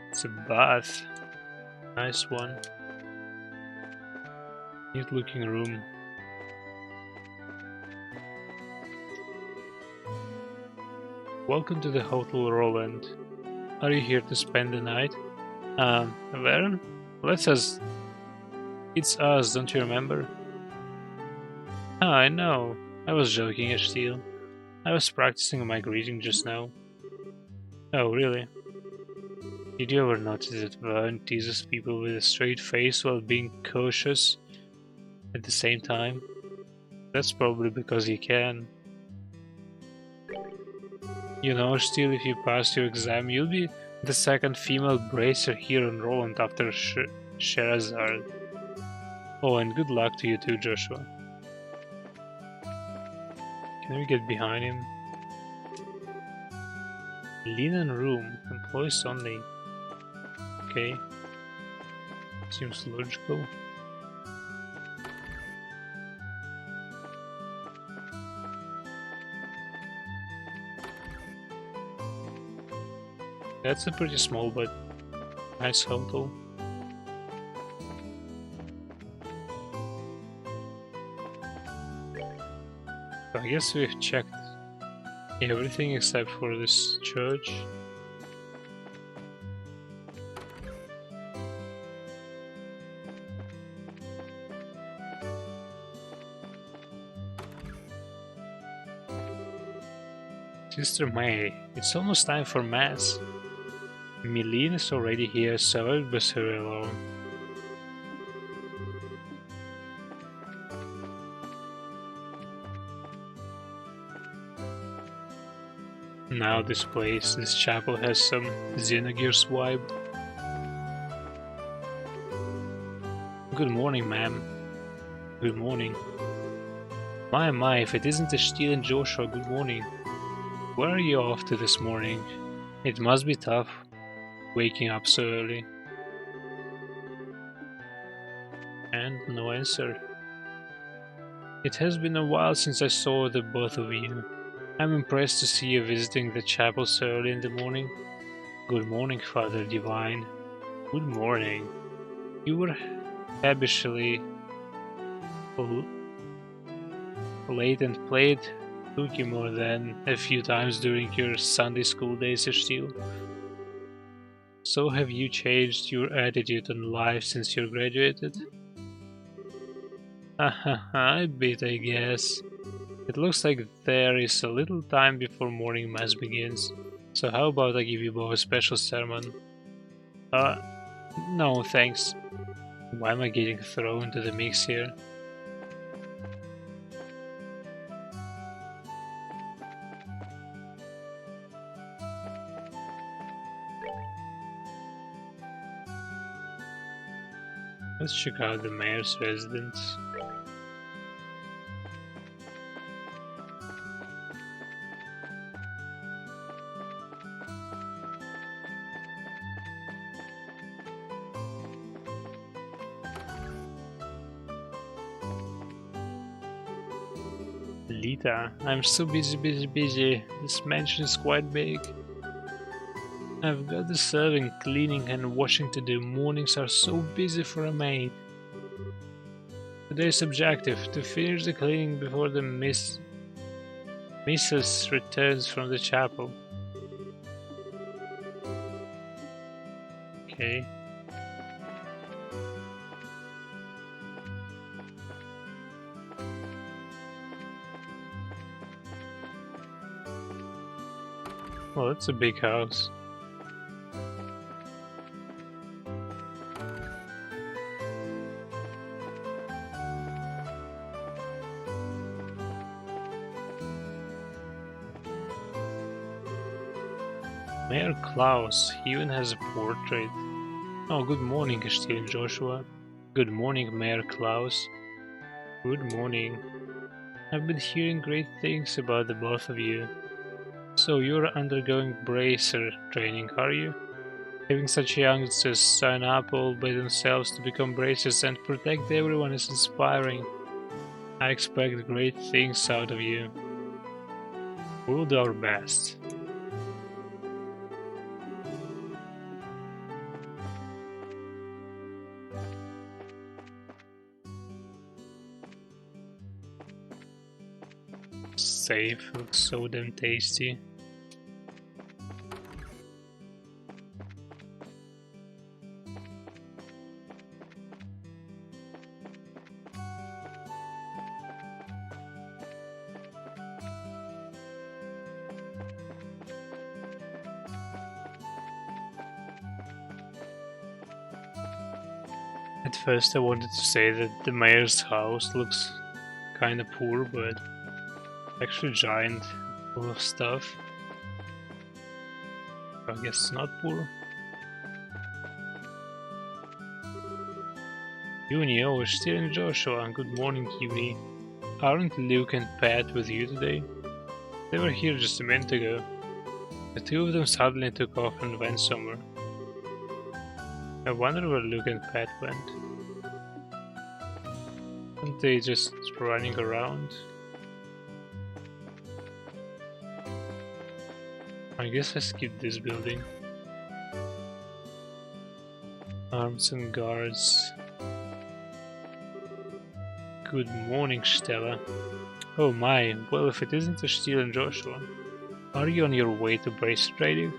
Speaker 1: It's a bath. Nice one. Neat looking room. Welcome to the Hotel Roland. Are you here to spend the night? Varen? It's us, don't you remember? Ah, I know. I was joking, Ashtil. I was practicing my greeting just now. Oh, really? Did you ever notice that Varen teases people with a straight face while being cautious at the same time? That's probably because he can. You know, still, if you pass your exam, you'll be the second female bracer here on Roland after Sherazard. Oh, and good luck to you too, Joshua. Can we get behind him? Linen room, employees only. Okay. Seems logical. That's a pretty small but nice hotel. So I guess we've checked everything except for this church. Sister May, it's almost time for Mass. Milene is already here, so I'll best her alone. Now this place, this chapel has some Xenogears vibe. Good morning, ma'am. Good morning. My, if it isn't Eshtil and Joshua, good morning. Where are you off to this morning? It must be tough, waking up so early. And no answer. It has been a while since I saw the both of you. I'm impressed to see you visiting the chapel so early in the morning. Good morning, Father Divine. Good morning. You were habitually late and played hooky more than a few times during your Sunday school days, Eshtil. So have you changed your attitude on life since you graduated? A bit, I guess. It looks like there is a little time before morning mass begins. So how about I give you both a special sermon? No thanks. Why am I getting thrown into the mix here? Let's check out the mayor's residence. Lita, I'm so busy. This mansion is quite big. I've got the serving, cleaning and washing to do. Mornings are so busy for a maid. Today's objective, to finish the cleaning before the missus returns from the chapel. Okay. Well, that's a big house. Mayor Klaus, he even has a portrait. Oh, good morning, Eshtil and Joshua. Good morning, Mayor Klaus. Good morning. I've been hearing great things about the both of you. So you're undergoing bracer training, are you? Having such youngsters sign up all by themselves to become bracers and protect everyone is inspiring. I expect great things out of you. We'll do our best. Safe, looks so damn tasty. At first I wanted to say that the mayor's house looks kinda poor, but actually giant, full of stuff. I guess not poor. Uni, oh, Eshtil and Joshua, good morning, Uni. Aren't Luke and Pat with you today? They were here just a minute ago. The two of them suddenly took off and went somewhere. I wonder where Luke and Pat went. Aren't they just running around? I guess I skipped this building. Arms and guards. Good morning, Stella. Oh my, well if it isn't Estiel and Joshua. Are you on your way to brace trading?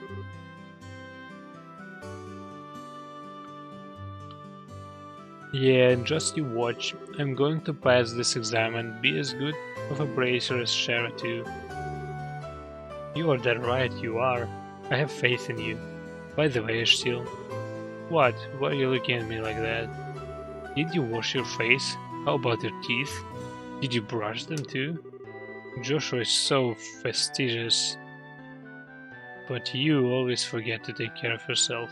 Speaker 1: Yeah, and just you watch. I'm going to pass this exam and be as good of a bracer as Shara too. You are dead right, you are. I have faith in you. By the way, Estiel. What? Why are you looking at me like that? Did you wash your face? How about your teeth? Did you brush them too? Joshua is so fastidious. But you always forget to take care of yourself.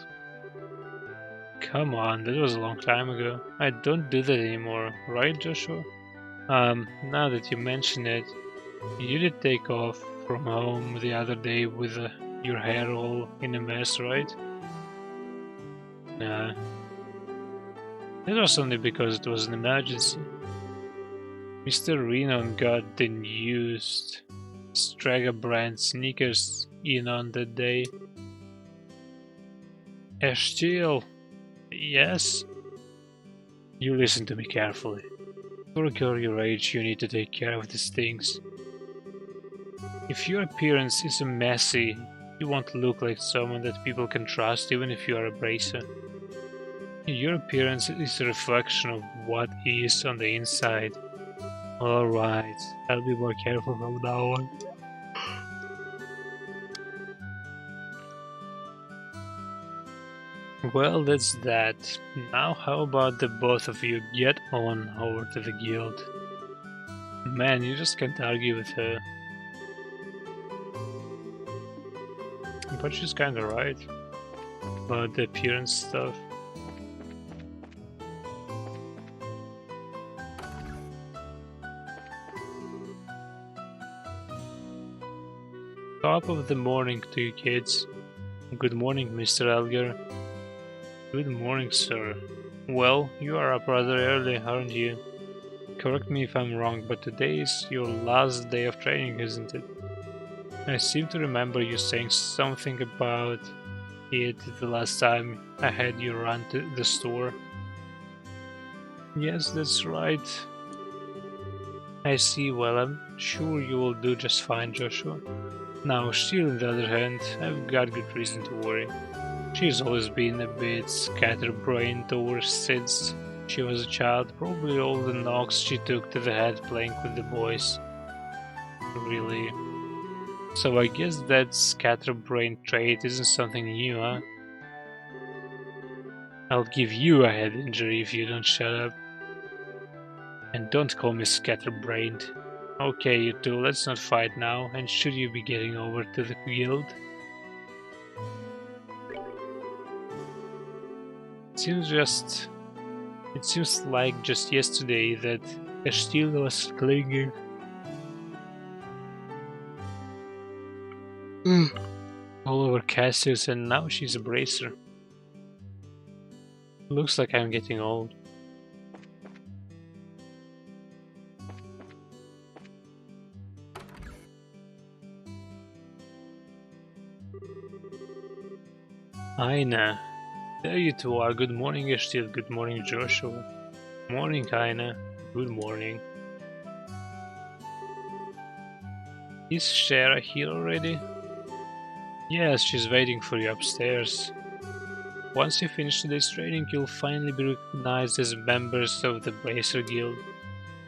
Speaker 1: Come on, that was a long time ago. I don't do that anymore, right, Joshua? Now that you mention it, you did take off from home the other day with your hair all in a mess, right? Nah. It was only because it was an emergency. Mr. Reno got the used Strega brand sneakers in on that day. Estiel, yes? You listen to me carefully. For a girl your age, you need to take care of these things. If your appearance is messy, you won't look like someone that people can trust even if you are a bracer. Your appearance is a reflection of what is on the inside. Alright, I'll be more careful from now on. Well, that's that. Now how about the both of you get on over to the guild? Man, you just can't argue with her. But she's kinda right about the appearance stuff. Top of the morning to you kids. Good morning, Mr. Elger. Good morning, sir. Well, you are up rather early, aren't you? Correct me if I'm wrong, but today is your last day of training, isn't it? I seem to remember you saying something about it the last time I had you run to the store. Yes, that's right. I see. Well, I'm sure you will do just fine, Joshua. Now, Steel, on the other hand, I've got good reason to worry. She's always been a bit scatterbrained towards since she was a child, probably all the knocks she took to the head playing with the boys. Really. So I guess that scatterbrained trait isn't something new, huh? I'll give you a head injury if you don't shut up. And don't call me scatterbrained. Okay, you two, let's not fight now, and should you be getting over to the guild? It seems like just yesterday that Estiel was clinging all over Cassius and now she's a bracer. Looks like I'm getting old. Aina. There you two are. Good morning, Estiel. Good morning, Joshua. Morning, Aina. Good morning. Is Shara here already? Yes, she's waiting for you upstairs. Once you finish today's training, you'll finally be recognized as members of the Bracer Guild.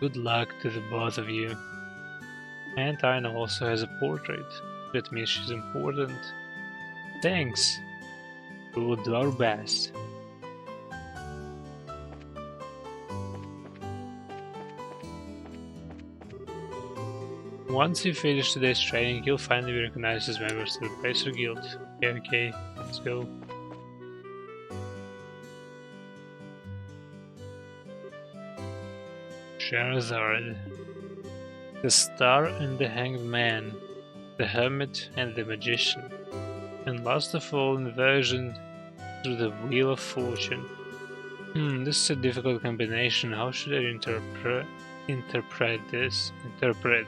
Speaker 1: Good luck to the both of you. And Aina also has a portrait. That means she's important. Thanks. We will do our best. Once you finish today's training, you'll finally be recognized as members of the Bracer Guild. Okay, let's go. Charizard. The Star and the Hanged Man. the Hermit, and the Magician. And last of all, inversion through the Wheel of Fortune. This is a difficult combination. How should I interpret this? Interpret.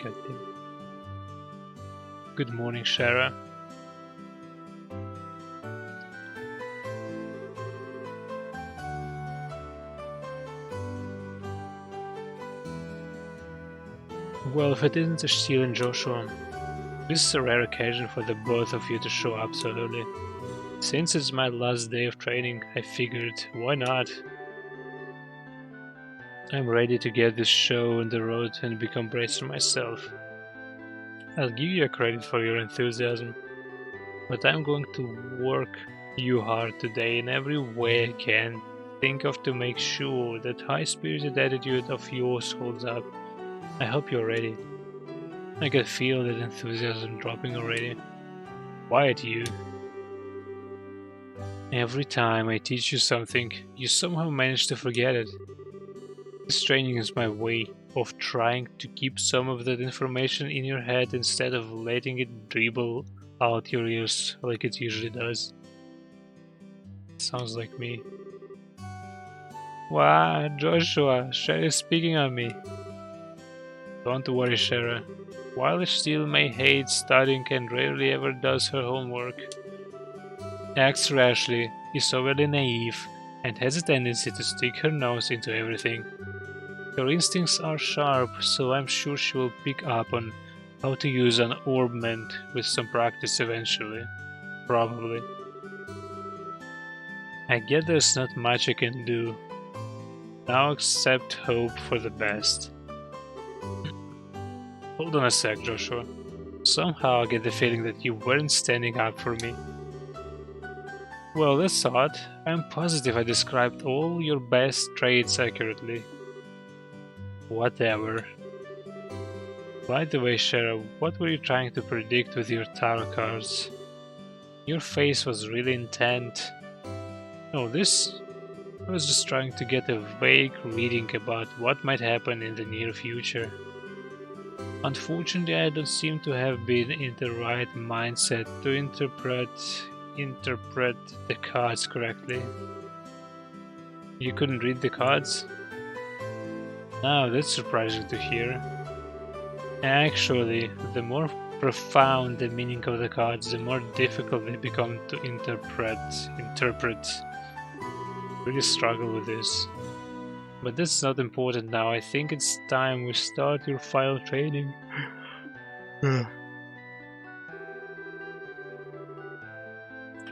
Speaker 1: Goddamn. Good morning, Shara. Well, if it isn't Ashtil and Joshua, this is a rare occasion for the both of you to show up so early. Since it's my last day of training, I figured, why not? I'm ready to get this show on the road and become bracer myself. I'll give you a credit for your enthusiasm, but I'm going to work you hard today in every way I can think of to make sure that high-spirited attitude of yours holds up. I hope you're ready. I can feel that enthusiasm dropping already. Quiet, you. Every time I teach you something, you somehow manage to forget it. This training is my way of trying to keep some of that information in your head instead of letting it dribble out your ears like it usually does. Sounds like me. Wow, Joshua, Shara is speaking on me. Don't worry, Shara. While Ashtil may hate studying and rarely ever does her homework, acts rashly, is overly naive, and has a tendency to stick her nose into everything. Her instincts are sharp, so I'm sure she will pick up on how to use an orbment with some practice eventually. Probably. I get there's not much I can do now except hope for the best. Hold on a sec, Joshua. Somehow I get the feeling that you weren't standing up for me. Well, that's odd. I'm positive I described all your best traits accurately. Whatever. By the way, Shara, what were you trying to predict with your tarot cards? Your face was really intent. Oh, this? I was just trying to get a vague reading about what might happen in the near future. Unfortunately, I don't seem to have been in the right mindset to interpret the cards correctly. You couldn't read the cards? Now, that's surprising to hear. Actually, the more profound the meaning of the cards, the more difficult they become to interpret. Really struggle with this. But that's not important now. I think it's time we start your final training.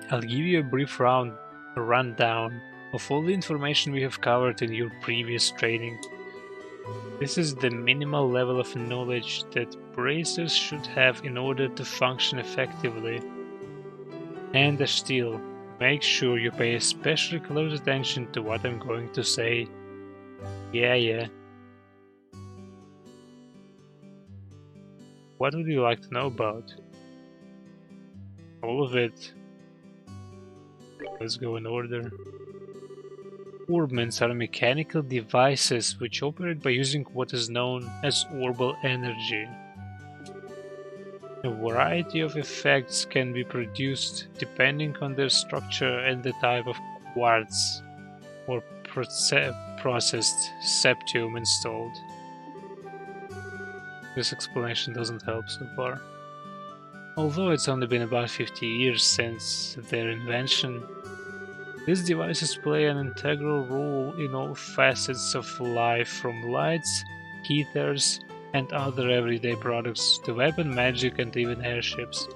Speaker 1: I'll give you a brief rundown of all the information we have covered in your previous training. This is the minimal level of knowledge that bracers should have in order to function effectively. And Ashtil, make sure you pay especially close attention to what I'm going to say. Yeah. What would you like to know about? All of it. Let's go in order. Orbments are mechanical devices which operate by using what is known as orbal energy. A variety of effects can be produced depending on their structure and the type of quartz or processed septium installed. This explanation doesn't help so far. Although it's only been about 50 years since their invention, these devices play an integral role in all facets of life, from lights, heaters, and other everyday products to weapon magic and even airships.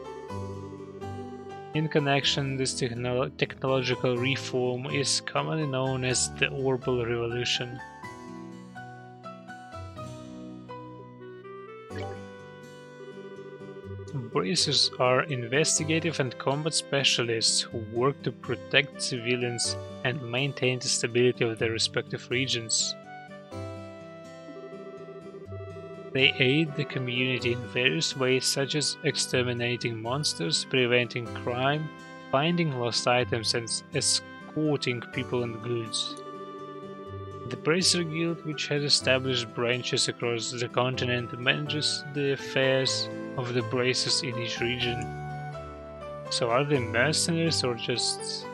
Speaker 1: In connection, this technological reform is commonly known as the Orbal Revolution. Bracers are investigative and combat specialists who work to protect civilians and maintain the stability of their respective regions. They aid the community in various ways, such as exterminating monsters, preventing crime, finding lost items, and escorting people and goods. The Bracer Guild, which has established branches across the continent, manages the affairs of the Bracers in each region. So are they mercenaries or just...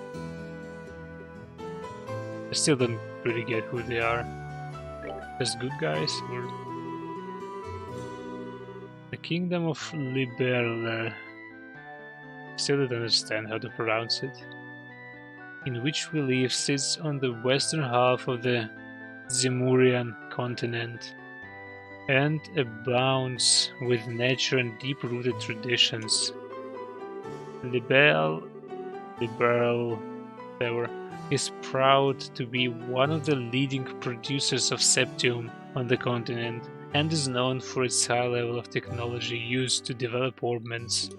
Speaker 1: I still don't really get who they are. Just good guys? Or... The Kingdom of Liberl. Still don't understand how to pronounce it. In which we live sits on the western half of the Zemurian continent and abounds with nature and deep-rooted traditions. Liberl is proud to be one of the leading producers of septium on the continent and is known for its high level of technology used to develop orbments.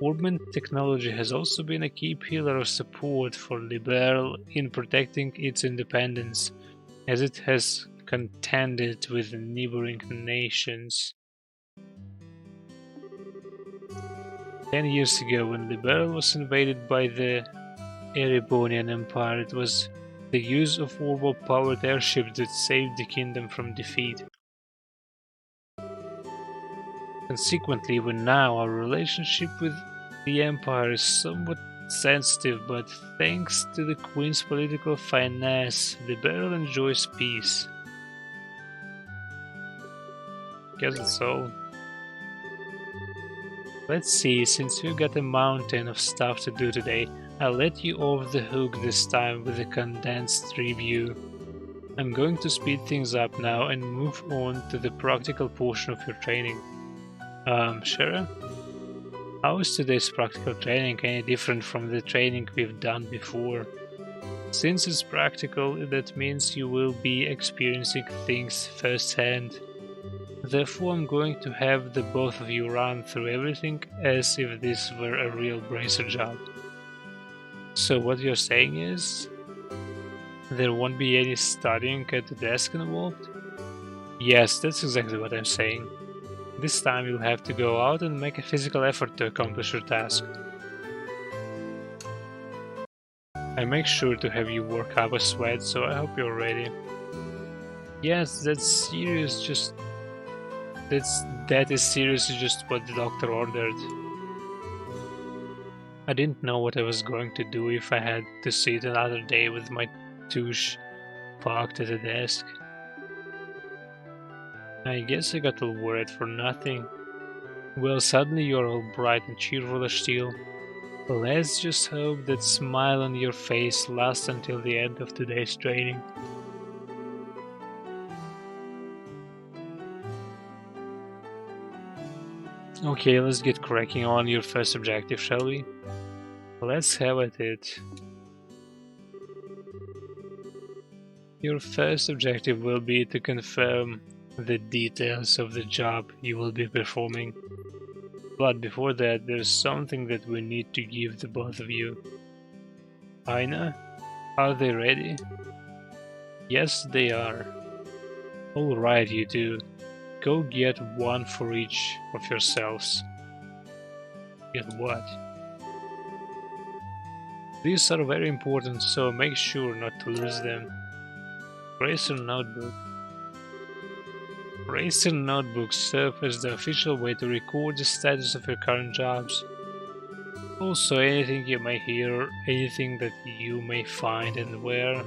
Speaker 1: Orbment technology has also been a key pillar of support for Liberl in protecting its independence, as it has contended with neighboring nations. 10 years ago, when Liberl was invaded by the Erebonian Empire, it was the use of orbo-powered airships that saved the kingdom from defeat. Consequently, now our relationship with the Empire is somewhat sensitive, but thanks to the Queen's political finesse, Liberl enjoys peace. Guess that's all. Let's see, since we've got a mountain of stuff to do today, I'll let you off the hook this time with a condensed review. I'm going to speed things up now and move on to the practical portion of your training. Sharon? How is today's practical training any different from the training we've done before? Since it's practical, that means you will be experiencing things firsthand. Therefore, I'm going to have the both of you run through everything as if this were a real bracer job. So what you're saying is, there won't be any studying at the desk involved? Yes, that's exactly what I'm saying. This time you'll have to go out and make a physical effort to accomplish your task. I make sure to have you work up a sweat, so I hope you're ready. Yes, that is seriously just what the doctor ordered. I didn't know what I was going to do if I had to sit another day with my touche parked at the desk. I guess I got all worried for nothing. Well, suddenly you're all bright and cheerful as steel. Let's just hope that smile on your face lasts until the end of today's training. Okay, let's get cracking on your first objective, shall we? Let's have at it. Your first objective will be to confirm the details of the job you will be performing. But before that, there's something that we need to give the both of you. Aina, are they ready? Yes, they are. Alright, you two. Go get one for each of yourselves. Get what? These are very important, so make sure not to lose them. Bracer Notebook. Bracer Notebooks serve as the official way to record the status of your current jobs. Also, anything you may hear, anything that you may find and wear.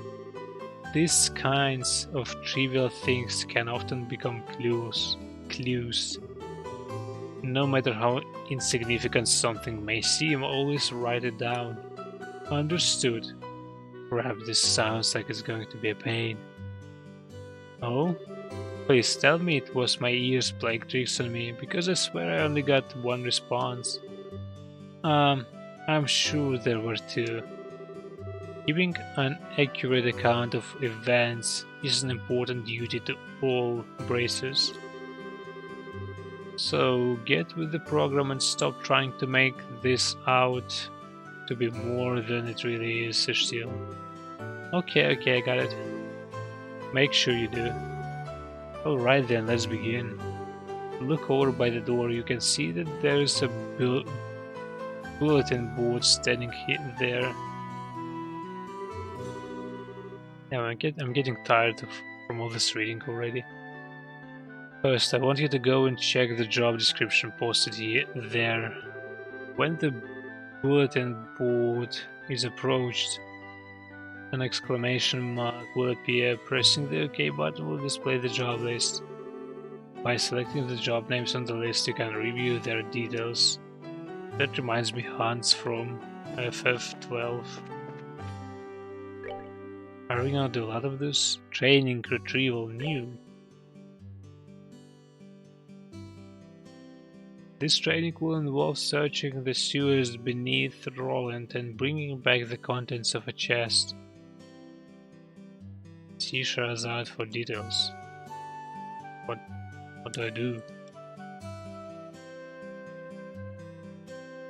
Speaker 1: These kinds of trivial things can often become clues. No matter how insignificant something may seem, always write it down. Understood. Perhaps this sounds like it's going to be a pain. Oh? Please tell me it was my ears playing tricks on me, because I swear I only got one response. I'm sure there were two. Giving an accurate account of events is an important duty to all bracers. So get with the program and stop trying to make this out to be more than it really is, still. Okay, I got it. Make sure you do. Alright then, let's begin. Look over by the door, you can see that there is a bulletin board standing there. Yeah, I'm getting tired from all this reading already. First, I want you to go and check the job description posted there. When the bulletin board is approached, an exclamation mark will appear. Pressing the OK button will display the job list. By selecting the job names on the list, you can review their details. That reminds me Hans from FF12. Are we gonna do a lot of this? Training, retrieval, new. This training will involve searching the sewers beneath Roland and bringing back the contents of a chest. See Shahrazad for details. What do I do?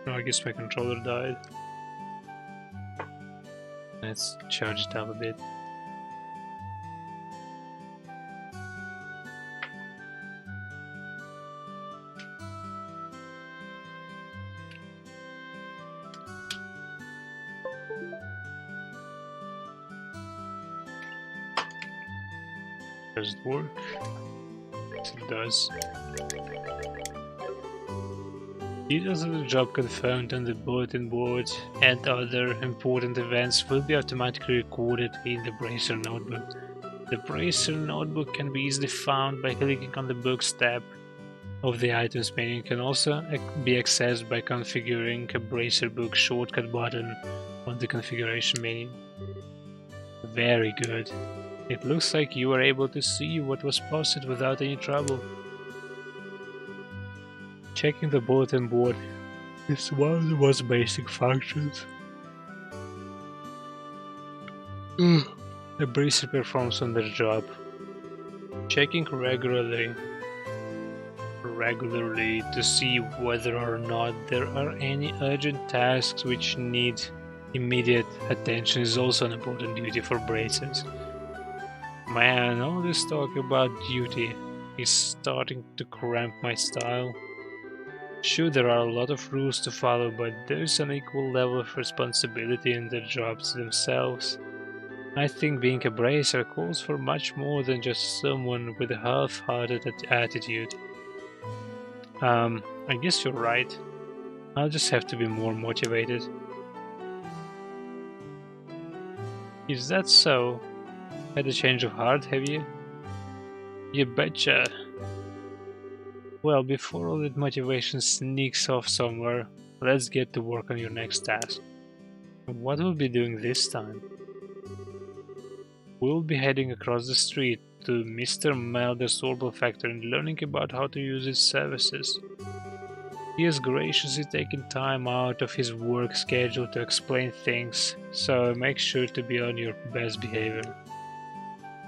Speaker 1: Oh, I guess my controller died. Let's charge it up a bit. Does it work? Yes, it does. Details of the job confirmed on the bulletin board and other important events will be automatically recorded in the Bracer Notebook. The Bracer Notebook can be easily found by clicking on the Books tab of the Items menu. It can also be accessed by configuring a Bracer Book shortcut button on the configuration menu. Very good. It looks like you were able to see what was posted without any trouble. Checking the bulletin board is one of the most basic functions a bracer performs on their job. Checking regularly to see whether or not there are any urgent tasks which need immediate attention is also an important duty for bracers. Man, all this talk about duty is starting to cramp my style. Sure, there are a lot of rules to follow, but there's an equal level of responsibility in the jobs themselves. I think being a bracer calls for much more than just someone with a half-hearted attitude. I guess you're right. I'll just have to be more motivated. Is that so? Had a change of heart, have you? You betcha. Well, before all that motivation sneaks off somewhere, let's get to work on your next task. What will we be doing this time? We'll be heading across the street to Mr. Melder's Orbal Factory and learning about how to use its services. He has graciously taken time out of his work schedule to explain things, so make sure to be on your best behavior.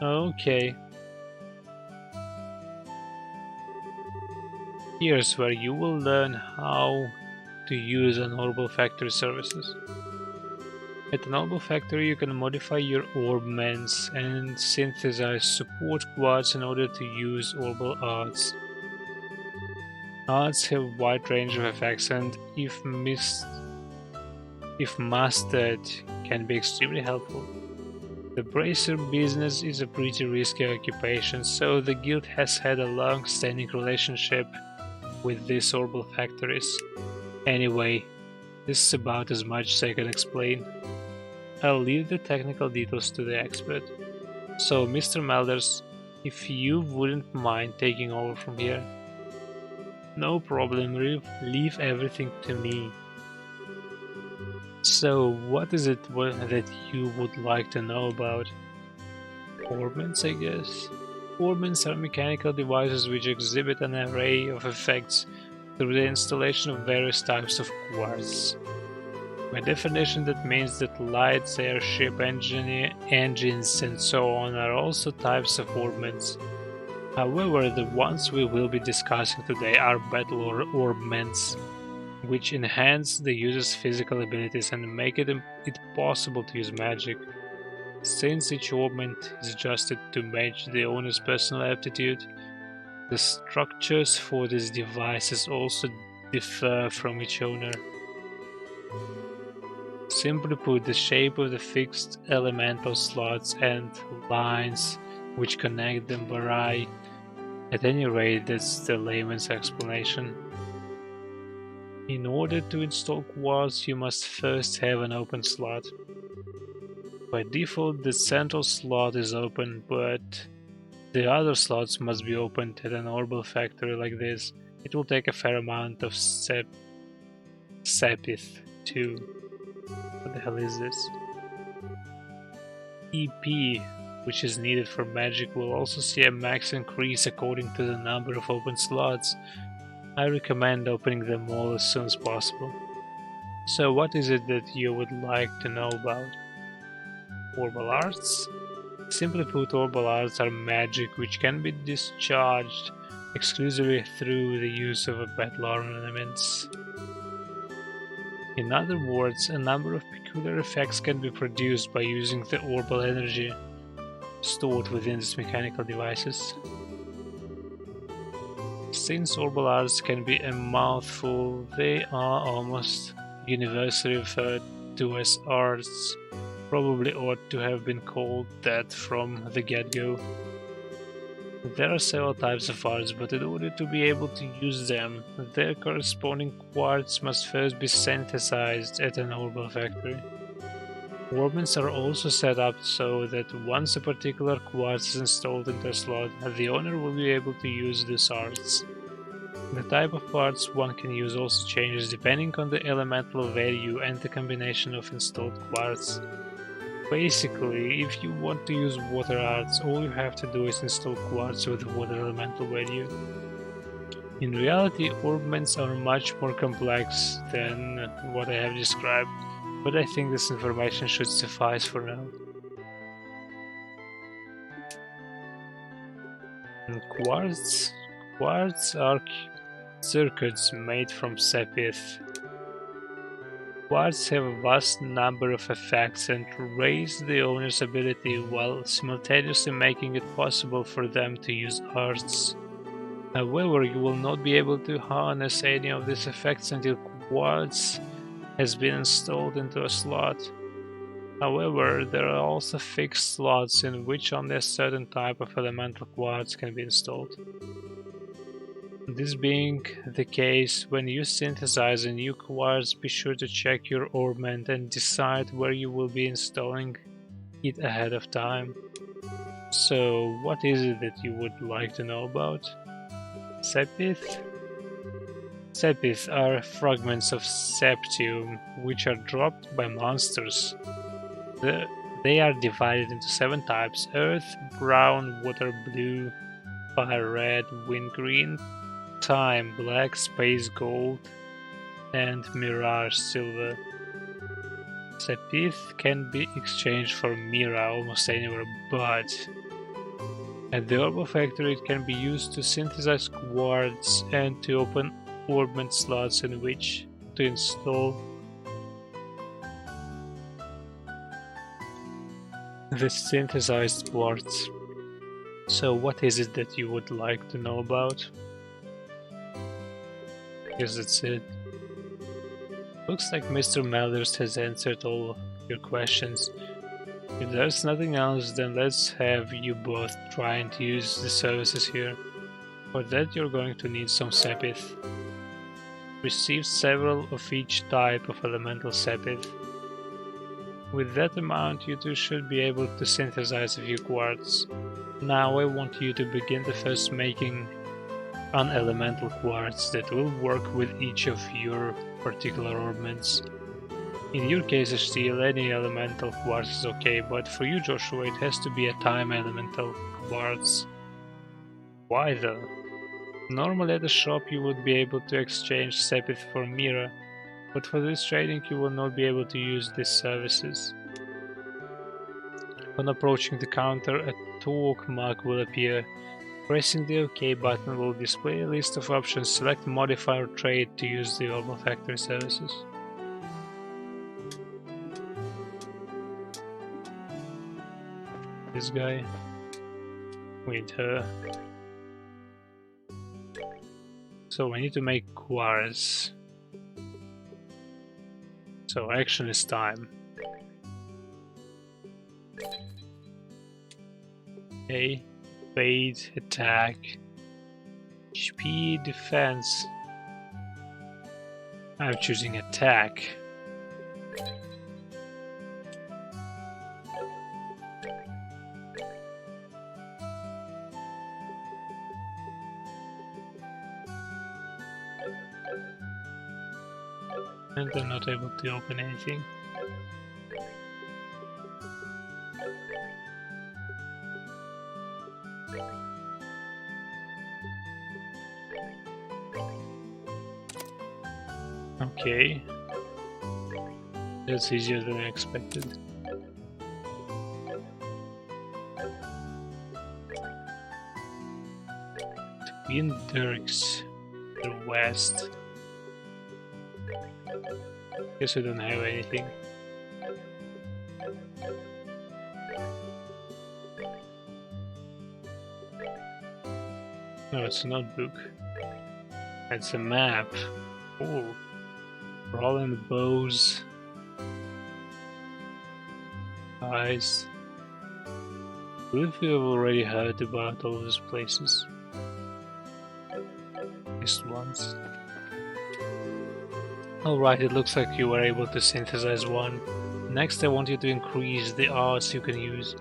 Speaker 1: Okay. Here's where you will learn how to use an Orbal Factory services. At an Orbal Factory you can modify your orbments and synthesize support quads in order to use Orbal arts. Arts have a wide range of effects and, if mastered, can be extremely helpful. The bracer business is a pretty risky occupation, so the guild has had a long-standing relationship with these Orbal factories. Anyway, this is about as much as I can explain. I'll leave the technical details to the expert. So, Mr. Melders, if you wouldn't mind taking over from here. No problem, leave everything to me. So, what is it that you would like to know about? Orbments, I guess. Orbments are mechanical devices which exhibit an array of effects through the installation of various types of quartz. By definition, that means that lights, airship, engines, and so on are also types of orbments. However, the ones we will be discussing today are battle orbments, which enhance the user's physical abilities and make it possible to use magic. Since each orbment is adjusted to match the owner's personal aptitude, the structures for these devices also differ from each owner. Simply put, the shape of the fixed elemental slots and lines which connect them vary. At any rate, that's the layman's explanation. In order to install quartz, you must first have an open slot. By default, the central slot is open, but the other slots must be opened at an orbital factory like this. It will take a fair amount of sapith too. What the hell is this? EP, which is needed for magic, will also see a max increase according to the number of open slots. I recommend opening them all as soon as possible. So what is it that you would like to know about? Orbital arts? Simply put, orbital arts are magic which can be discharged exclusively through the use of a battle ornaments. In other words, a number of peculiar effects can be produced by using the orbital energy stored within these mechanical devices. Since orbital arts can be a mouthful, they are almost universally referred to as arts. Probably ought to have been called that from the get-go. There are several types of arts, but in order to be able to use them, their corresponding quartz must first be synthesized at an orbital factory. Orbments are also set up so that once a particular quartz is installed into a slot, the owner will be able to use these arts. The type of parts one can use also changes depending on the elemental value and the combination of installed quartz. Basically, if you want to use water arts, all you have to do is install quartz with the water elemental value. In reality, orbments are much more complex than what I have described, but I think this information should suffice for now. And quartz are circuits made from sapith. Quartz have a vast number of effects and raise the owner's ability while simultaneously making it possible for them to use arts. However, you will not be able to harness any of these effects until quartz has been installed into a slot. However, there are also fixed slots in which only a certain type of elemental quartz can be installed. This being the case, when you synthesize a new quartz, be sure to check your orbment and decide where you will be installing it ahead of time. So, what is it that you would like to know about? Sapith? Sapith are fragments of septium which are dropped by monsters. They are divided into 7 types: earth, brown, water blue, fire red, wind green, time black, space gold, and mirage silver. Sapith can be exchanged for Mira almost anywhere, but at the Orbital Factory it can be used to synthesize quartz and to open orbment slots in which to install the synthesized quartz. So what is it that you would like to know about? I guess that's it. Looks like Mr. Melders has answered all your questions. If there's nothing else, then let's have you both try and use the services here. For that you're going to need some sapith. Receive several of each type of elemental sapith. With that amount you two should be able to synthesize a few quartz. Now I want you to begin the first making an elemental quartz that will work with each of your particular orbments. In your case, Steel, any elemental quartz is okay, but for you, Joshua, it has to be a time elemental quartz. Why though? Normally at the shop you would be able to exchange sapith for Mira, but for this trading you will not be able to use these services. When approaching the counter, a talk mark will appear. Pressing the OK button will display a list of options. Select Modify or Trade to use the Orbital Factory services. This guy with her. So I need to make quartz. So action is time. Okay, fade, attack, HP, defense. I'm choosing attack. And I'm not able to open anything. Okay. That's easier than I expected. Twin Dirks, the west. Guess we don't have anything. No, it's a notebook. It's a map. Oh, rolling the bows. Guys, I believe we have already heard about all these places. At least once. Alright, it looks like you were able to synthesize one. Next I want you to increase the arts you can use.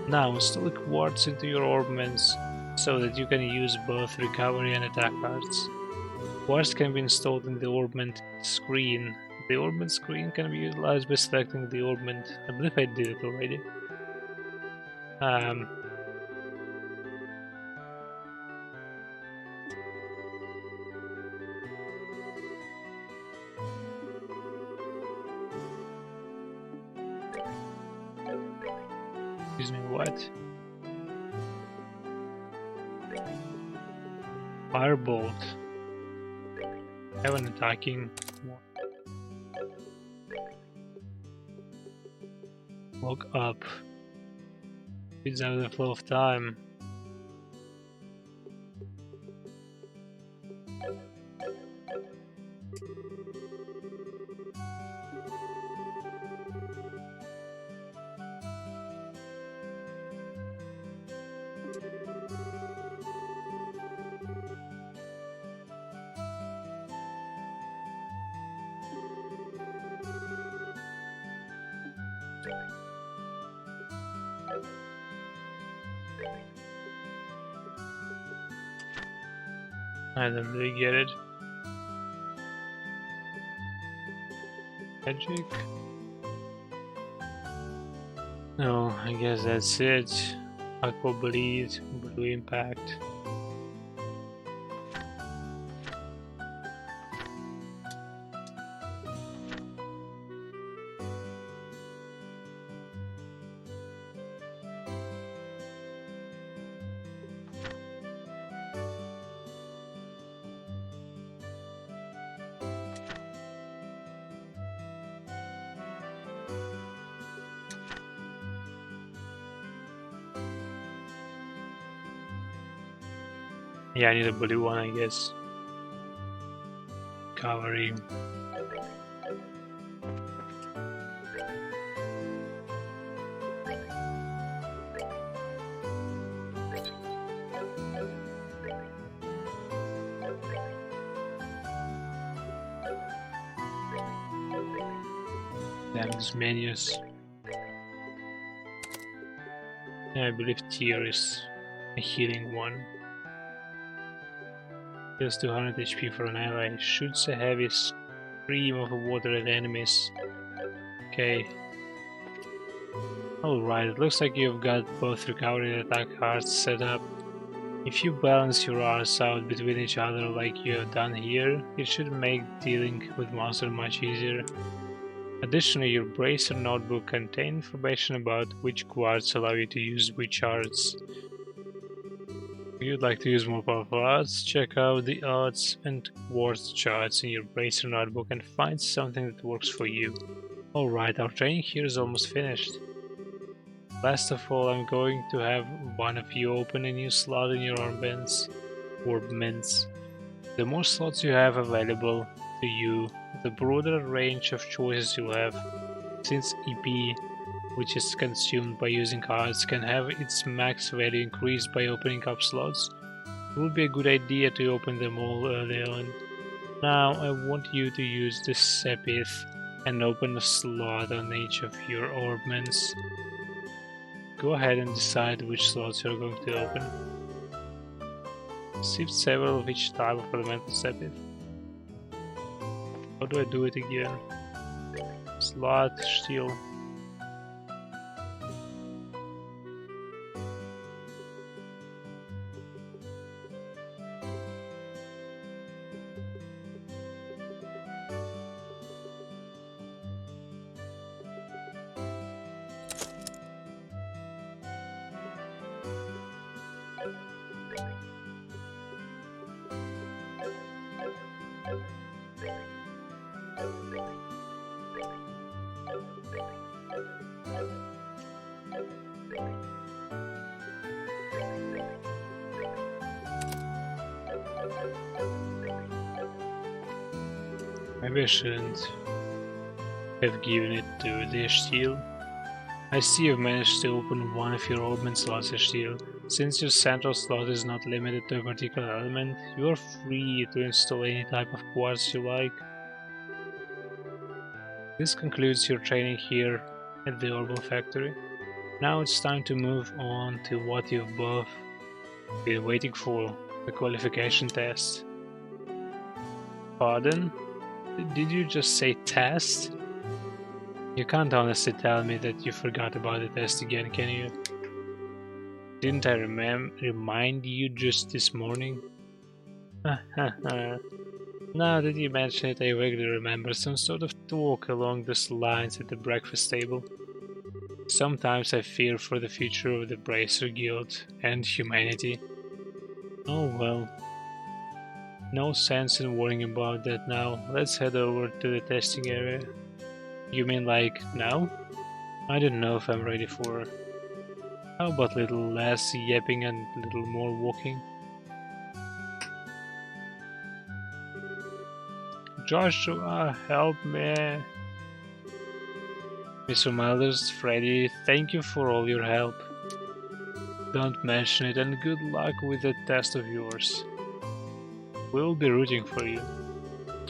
Speaker 1: Now install quartz into your orbments so that you can use both recovery and attack arts. Quartz can be installed in the orbment screen. The orbment screen can be utilized by selecting the orbment. I believe I did it already. Excuse me, what? Firebolt. I have an attacking one. Lock up. Speeds out the flow of time. I don't really get it. Magic? No, I guess that's it. Aqua Bleed, Blue Impact. Yeah, I need a blue one, I guess. Recovery. Damn, these menus. Yeah, I believe Tear is a healing one. Deals 200 HP for an ally. Shoots a heavy stream of water at enemies. Okay. Alright, it looks like you've got both recovery and attack cards set up. If you balance your arts out between each other like you have done here, it should make dealing with monsters much easier. Additionally, your Bracer notebook contains information about which quartz allow you to use which arts. If you'd like to use more powerful arts, check out the arts and quartz charts in your Bracer notebook and find something that works for you. Alright, our training here is almost finished. Last of all, I'm going to have one of you open a new slot in your orbments. The more slots you have available to you, the broader range of choices you'll have, since EP, which is consumed by using cards, can have its max value increased by opening up slots. It would be a good idea to open them all early on. Now I want you to use the Sepith and open a slot on each of your orbments. Go ahead and decide which slots you're going to open. Sift several of each type of elemental Sepith. How do I do it again? Slot, steel. Maybe I shouldn't have given it to the steel. I see you've managed to open one of your orbment slots, steel. Since your central slot is not limited to a particular element, you are free to install any type of quartz you like. This concludes your training here at the Orbital Factory. Now it's time to move on to what you've both been waiting for, the qualification test. Pardon? Did you just say test? You can't honestly tell me that you forgot about the test again, can you? Didn't I remind you just this morning? Now that you mention it, I vaguely remember some sort of talk along those lines at the breakfast table. Sometimes I fear for the future of the Bracer Guild and humanity. Oh well. No sense in worrying about that now. Let's head over to the testing area. You mean like now? I don't know if I'm ready for... How about a little less yapping and a little more walking? Joshua, help me! Mr. Milders, Freddy, thank you for all your help. Don't mention it, and good luck with that test of yours. We'll be rooting for you.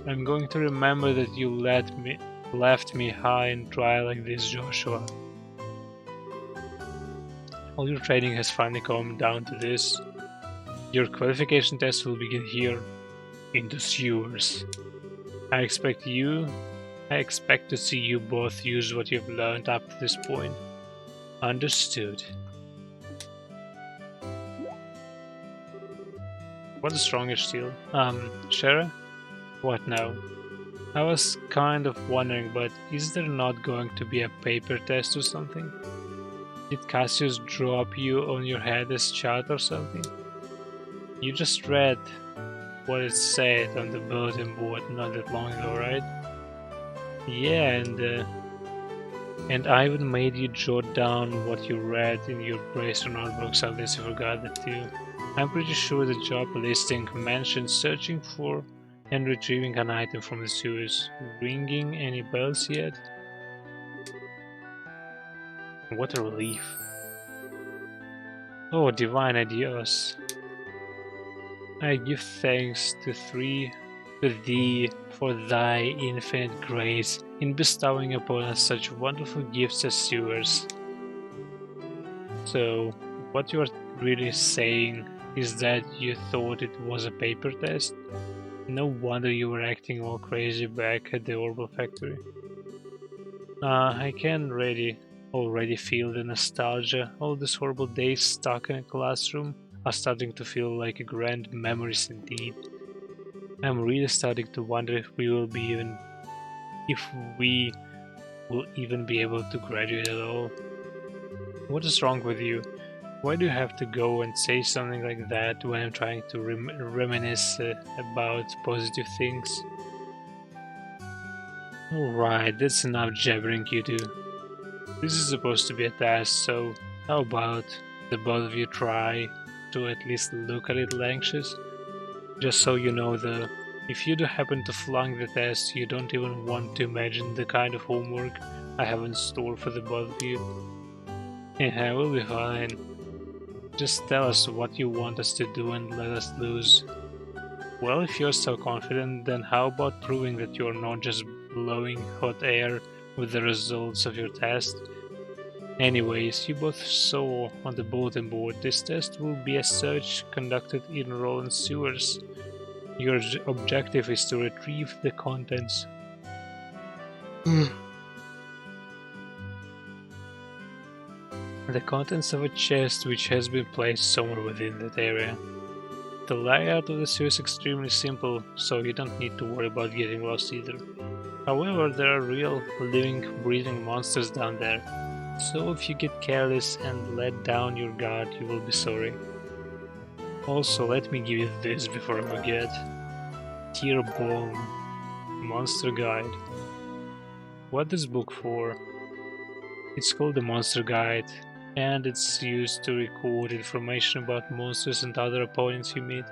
Speaker 1: I'm going to remember that you left me high and dry like this, Joshua. All your training has finally come down to this. Your qualification test will begin here, in the sewers. I expect to see you both use what you've learned up to this point. Understood. What's the strongest steel? Shara? What now? I was kind of wondering, but is there not going to be a paper test or something? Did Cassius drop you on your head as chat or something? You just read what it said on the bulletin board not that long ago, right? Yeah, and I even made you jot down what you read in your Bracer notebooks unless you forgot that too. I'm pretty sure the job listing mentioned searching for and retrieving an item from the sewers. Ringing any bells yet? What a relief. Oh, divine ideas. I give thanks to thee for thy infinite grace in bestowing upon us such wonderful gifts as sewers. So, what you are really saying is that you thought it was a paper test? No wonder you were acting all crazy back at the Orbital Factory. I can already feel the nostalgia. All these horrible days stuck in a classroom are starting to feel like grand memories indeed. I'm really starting to wonder if we will even be able to graduate at all. What is wrong with you? Why do you have to go and say something like that when I'm trying to reminisce about positive things? Alright, that's enough jabbering, you two. This is supposed to be a test, so how about the both of you try to at least look a little anxious? Just so you know the If you do happen to flunk the test, you don't even want to imagine the kind of homework I have in store for the both of you. Yeah, we'll be fine. Just tell us what you want us to do and let us lose. Well, if you're so confident, then how about proving that you're not just blowing hot air with the results of your test? Anyways, you both saw on the bulletin board this test will be a search conducted in Roland sewers. Your objective is to retrieve the contents. The contents of a chest which has been placed somewhere within that area. The layout of the sewer is extremely simple, so you don't need to worry about getting lost either. However, there are real, living, breathing monsters down there, so if you get careless and let down your guard, you will be sorry. Also, let me give you this before I forget. Tear Bomb Monster Guide. What this book for? It's called the Monster Guide, and it's used to record information about monsters and other opponents you meet.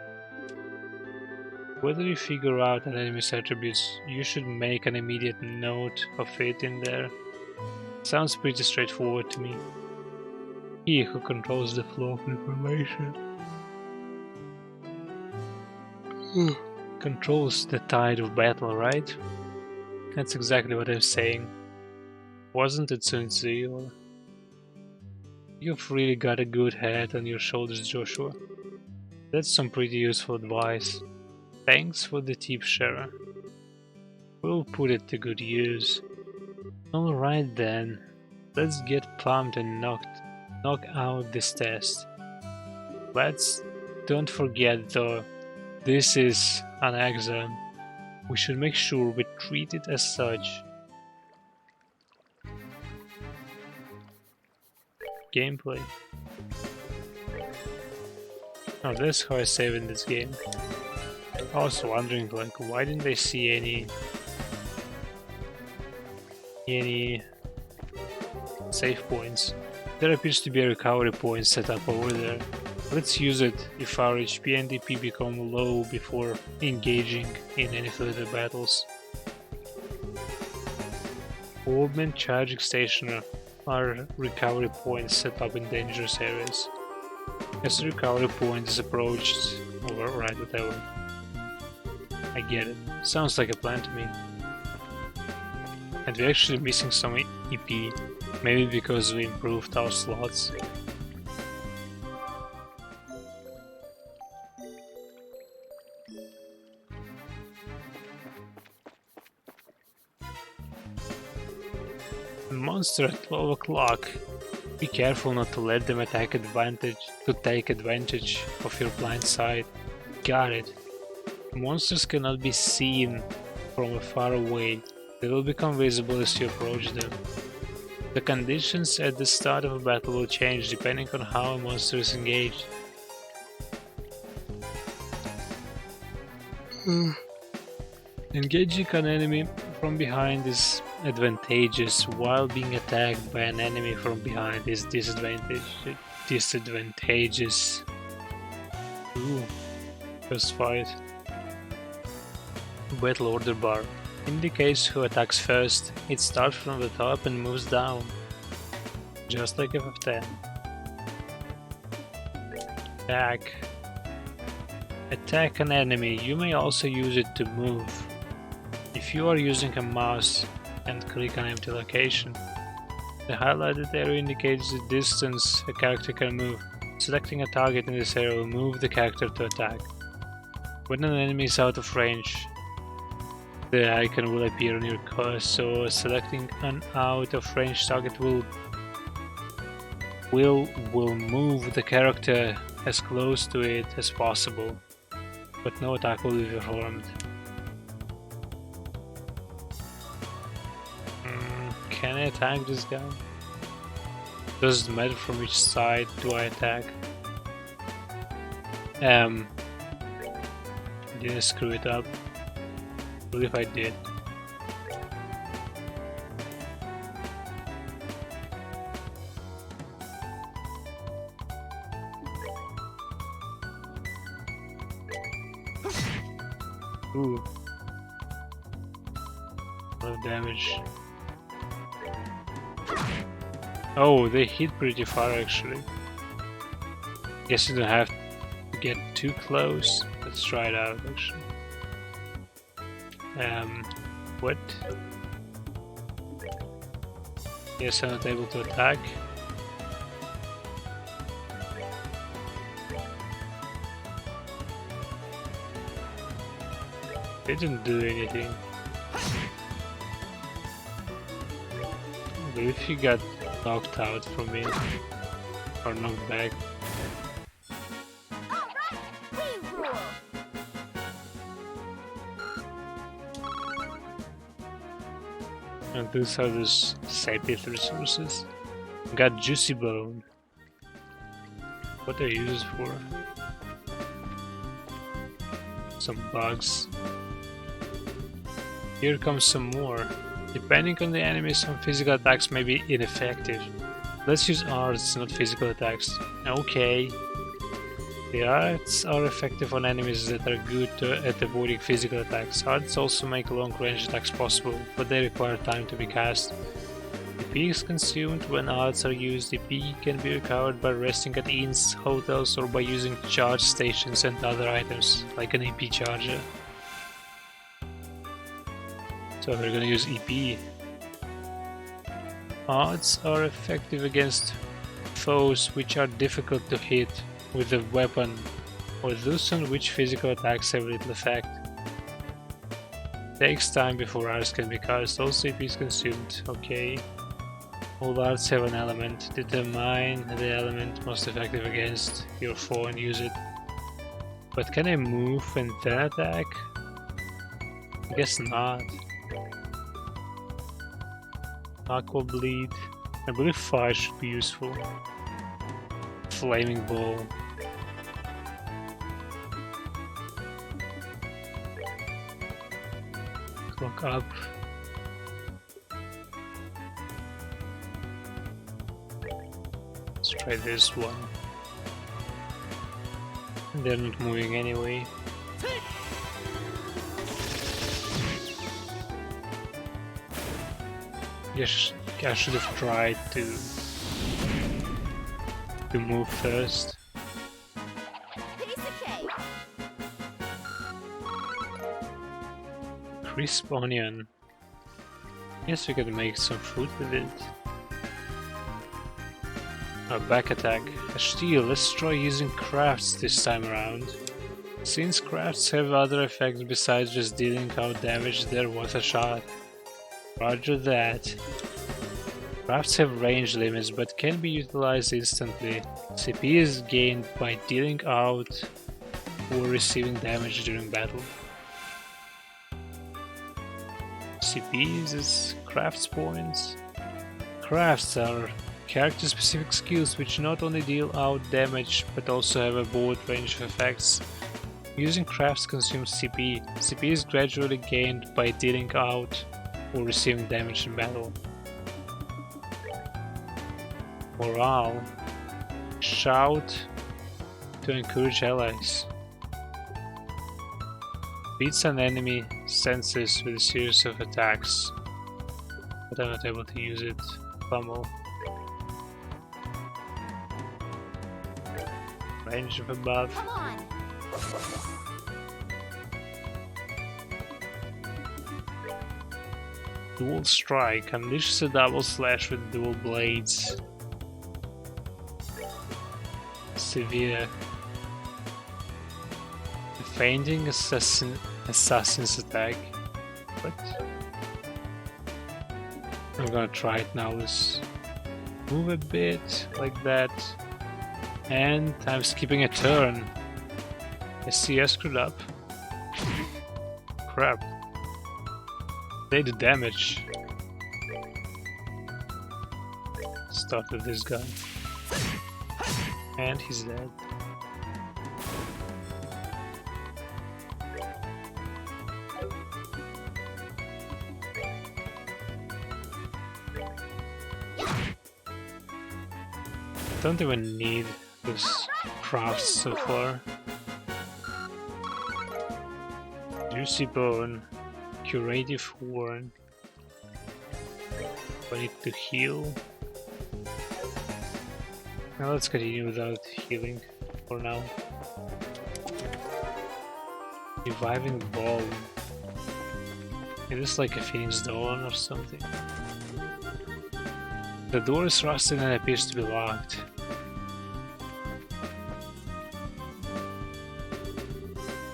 Speaker 1: Whether you figure out an enemy's attributes, you should make an immediate note of it in there. Sounds pretty straightforward to me. He who controls the flow of information controls the tide of battle, right? That's exactly what I'm saying. Wasn't it, Sun Tzu? You've really got a good head on your shoulders, Joshua. That's some pretty useful advice. Thanks for the tip, Shara. We'll put it to good use. Alright then, let's get pumped and knock out this test. Don't forget though, this is an exam. We should make sure we treat it as such. Gameplay. Oh, that's how I save in this game. I was wondering, like, why didn't I see any save points? There appears to be a recovery point set up over there. Let's use it if our HP and DP become low before engaging in any further battles. Orbman charging station are recovery points set up in dangerous areas. As the recovery point is approached, or right, whatever. I get it. Sounds like a plan to me. And we're actually missing some EP, maybe because we improved our slots. Monster at 12 o'clock. Be careful not to let them take advantage of your blind side. Got it. Monsters cannot be seen from far away. They will become visible as you approach them. The conditions at the start of a battle will change depending on how a monster is engaged. Engaging an enemy from behind is advantageous, while being attacked by an enemy from behind is disadvantageous. Ooh, first fight. Battle order bar indicates who attacks first. It starts from the top and moves down, just like FF10. Attack. Attack an enemy. You may also use it to move. If you are using a mouse and click an empty location, the highlighted area indicates the distance a character can move. Selecting a target in this area will move the character to attack. When an enemy is out of range, the icon will appear on your cursor, so selecting an out of range target will move the character as close to it as possible, but no attack will be performed. Can I attack this guy? Doesn't matter from which side do I attack. Didn't screw it up. What if I did? Ooh. A lot of damage. Oh, they hit pretty far actually. Guess you don't have to get too close. Let's try it out actually. What? Yes, I'm not able to attack. They didn't do anything. But if he got knocked out from me, or knocked back. And those are those Sapith resources. Got Juicy Bone. What are you used for? Some bugs. Here comes some more. Depending on the enemy, some physical attacks may be ineffective. Let's use arts, not physical attacks. Okay. The arts are effective on enemies that are good at avoiding physical attacks. Arts also make long-range attacks possible, but they require time to be cast. EP is consumed when arts are used. EP can be recovered by resting at inns, hotels, or by using charge stations and other items, like an EP charger. So we're gonna use EP. Arts are effective against foes which are difficult to hit with a weapon, or those on which physical attacks have little effect. Takes time before arts can be cast, also EP is consumed. Okay. All arts have an element. Determine the element most effective against your foe and use it. But can I move and then attack? I guess not. Aqua Bleed. I believe fire should be useful. Flaming Ball. Clock up. Let's try this one. They're not moving anyway. Yes, I should have tried to move first. Crisp onion. Guess we could make some food with it. A back attack. A steal. Let's try using crafts this time around. Since crafts have other effects besides just dealing out damage, they're worth a shot. Roger that. Crafts have range limits but can be utilized instantly. CP is gained by dealing out or receiving damage during battle. CPs is crafts points. Crafts are character-specific skills which not only deal out damage but also have a broad range of effects. Using crafts consumes CP. CP is gradually gained by dealing out or receiving damage in battle. Morale. Shout to encourage allies. Beats an enemy senses with a series of attacks, but I'm not able to use it. Pummel. Range of above.
Speaker 2: Come on.
Speaker 1: Dual Strike unleashes a double slash with dual blades. Severe. Fainting assassin's attack. What? I'm gonna try it now. Let's move a bit like that. And I'm skipping a turn. I see I screwed up. Crap. They do damage. Start with this guy. And he's dead. Don't even need those crafts so far. Juicy Bone, Curative Horn. I need to heal. Now let's continue without healing for now. Reviving Ball. Is this like a Phoenix Dawn or something? The door is rusted and appears to be locked.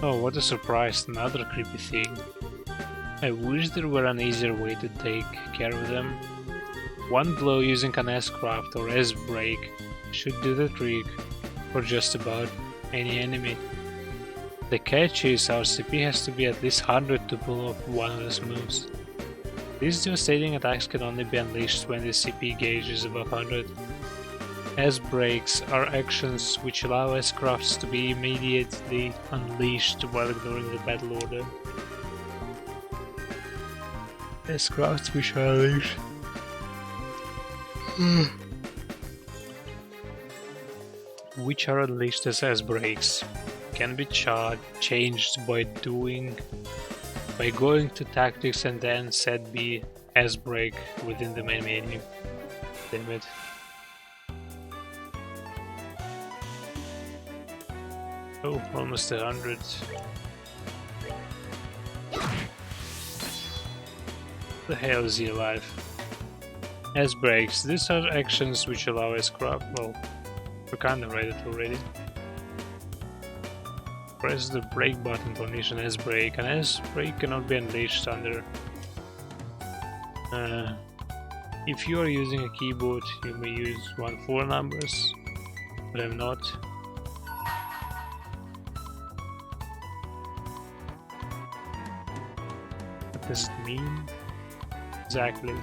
Speaker 1: Oh, what a surprise, another creepy thing. I wish there were an easier way to take care of them. One blow using an S-Craft or S-Break should do the trick for just about any enemy. The catch is our CP has to be at least 100 to pull off one of these moves. These devastating attacks can only be unleashed when the CP gauge is above 100. S-Breaks are actions which allow S-Crafts to be immediately unleashed while ignoring the battle order. S-Crafts which are unleashed. Which are unleashed as S-Breaks can be changed by going to tactics and then set B S-Break within the main menu. Damn it. Oh, almost 100. The hell is he alive? S-Breaks. These are actions which allow S-Craft. Well, we kinda read it already. Press the break button to unleash an S-Break. An S-Break cannot be unleashed under... if you are using a keyboard, you may use 1-4 numbers, but I'm not. What does it mean? Exactly.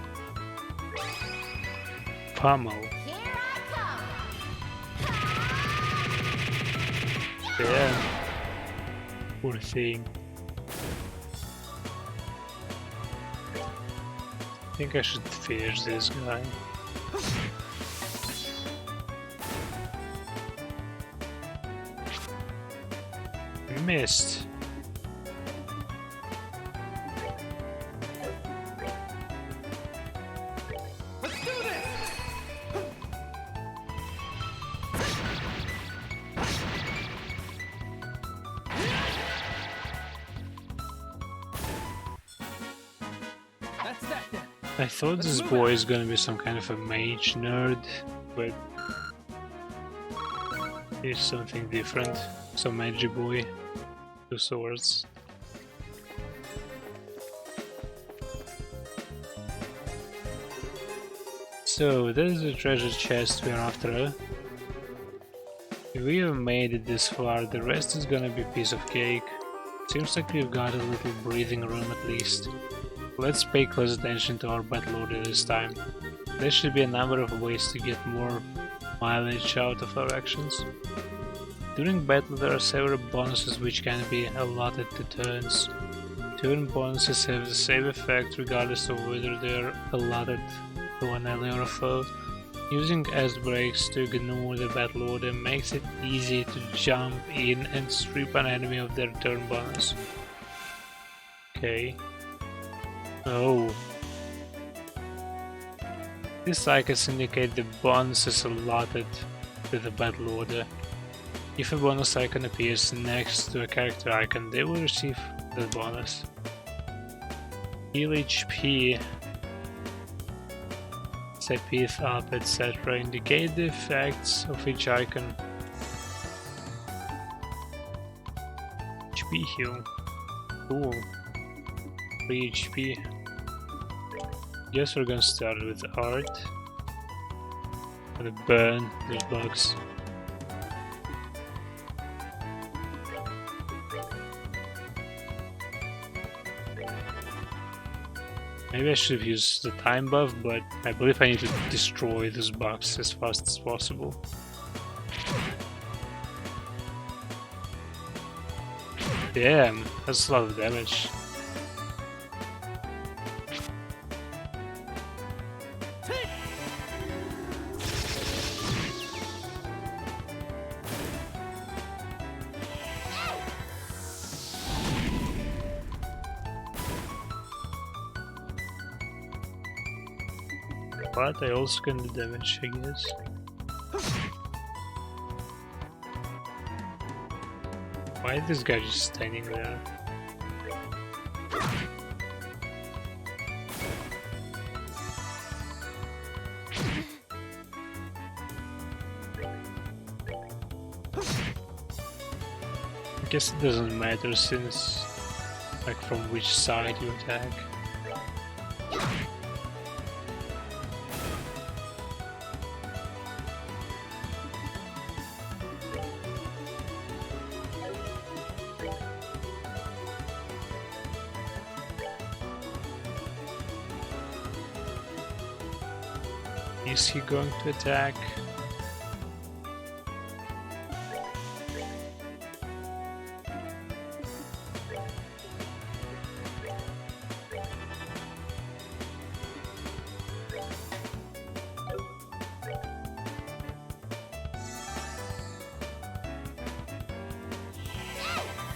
Speaker 1: Pummel. Yeah. Poor thing. I think I should finish this guy. Missed. I thought this boy is gonna be some kind of a mage nerd, but he's something different. Some magic boy, 2 swords. So that is the treasure chest we're after. If we have made it this far, the rest is gonna be a piece of cake. Seems like we've got a little breathing room at least. Let's pay close attention to our battle order this time. There should be a number of ways to get more mileage out of our actions. During battle there are several bonuses which can be allotted to turns. Turn bonuses have the same effect regardless of whether they are allotted to an ally or a foe. Using S-Breaks to ignore the battle order makes it easy to jump in and strip an enemy of their turn bonus. Okay. Oh. These icons indicate the bonuses allotted to the battle order. If a bonus icon appears next to a character icon, they will receive that bonus. Heal HP, set PF up, etc. indicate the effects of each icon. HP heal. Cool. 3 HP. Guess we're gonna start with art. I'm gonna burn these bugs. Maybe I should have used the time buff, but I believe I need to destroy these bugs as fast as possible. Damn, that's a lot of damage. But I also can do damage, I guess. Why is this guy just standing there? I guess it doesn't matter since, like, from which side you attack. Is he going to attack?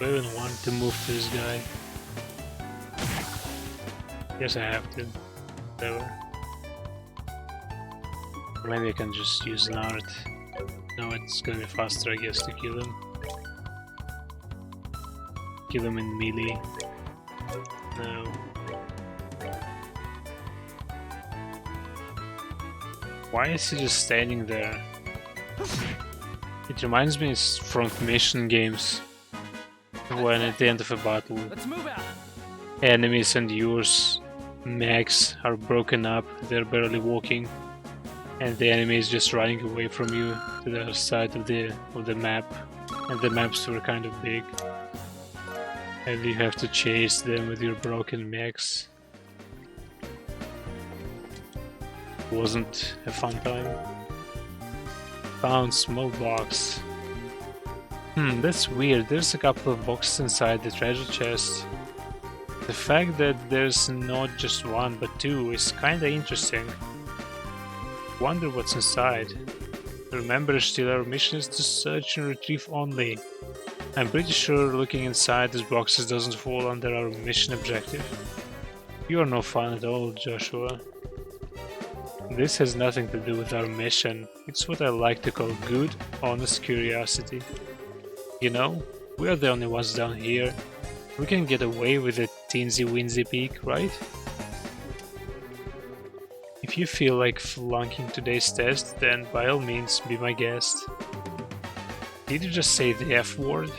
Speaker 1: I don't even want to move to this guy. Guess I have to. Whatever. Maybe I can just use an art. No, it's gonna be faster, I guess, to kill him. Kill him in melee. No. Why is he just standing there? It reminds me from mission games. When at the end of a battle, enemies and yours mechs are broken up, they're barely walking. And the enemy is just running away from you to the other side of the map, and the maps were kind of big, and you have to chase them with your broken mechs. Wasn't a fun time. Found small box. That's weird. There's a couple of boxes inside the treasure chest. The fact that there's not just one but two is kinda interesting. Wonder what's inside. Remember, still our mission is to search and retrieve only. I'm pretty sure looking inside these boxes doesn't fall under our mission objective. You are no fun at all, Joshua. This has nothing to do with our mission. It's what I like to call good, honest curiosity. You know, we are the only ones down here. We can get away with a teensy-weensy peek, right? If you feel like flunking today's test, then by all means be my guest. Did you just say the F word?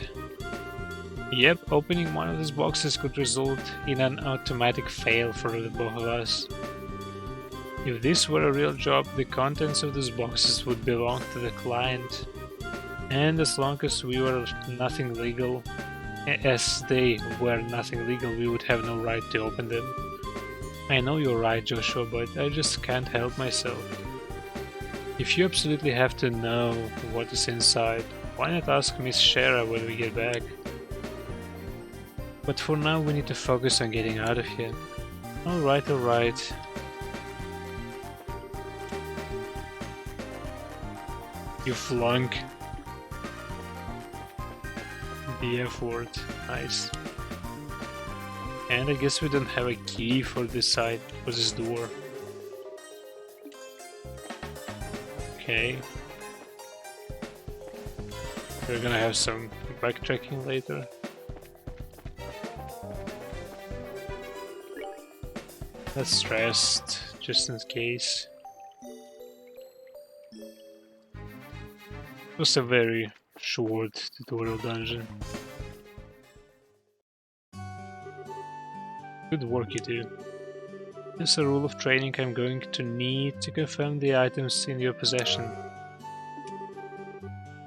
Speaker 1: Yep, opening one of these boxes could result in an automatic fail for the both of us. If this were a real job, the contents of these boxes would belong to the client. And as long as we were nothing legal, as they were nothing legal, we would have no right to open them. I know you're right, Joshua, but I just can't help myself. If you absolutely have to know what is inside, why not ask Miss Shara when we get back? But for now we need to focus on getting out of here. Alright, alright. You flunk. The F word. Nice. And I guess we don't have a key for this side, for this door. Okay. We're gonna have some backtracking later. Let's rest, just in case. It was a very short tutorial dungeon. Good work, you two. There's a rule of training I'm going to need to confirm the items in your possession.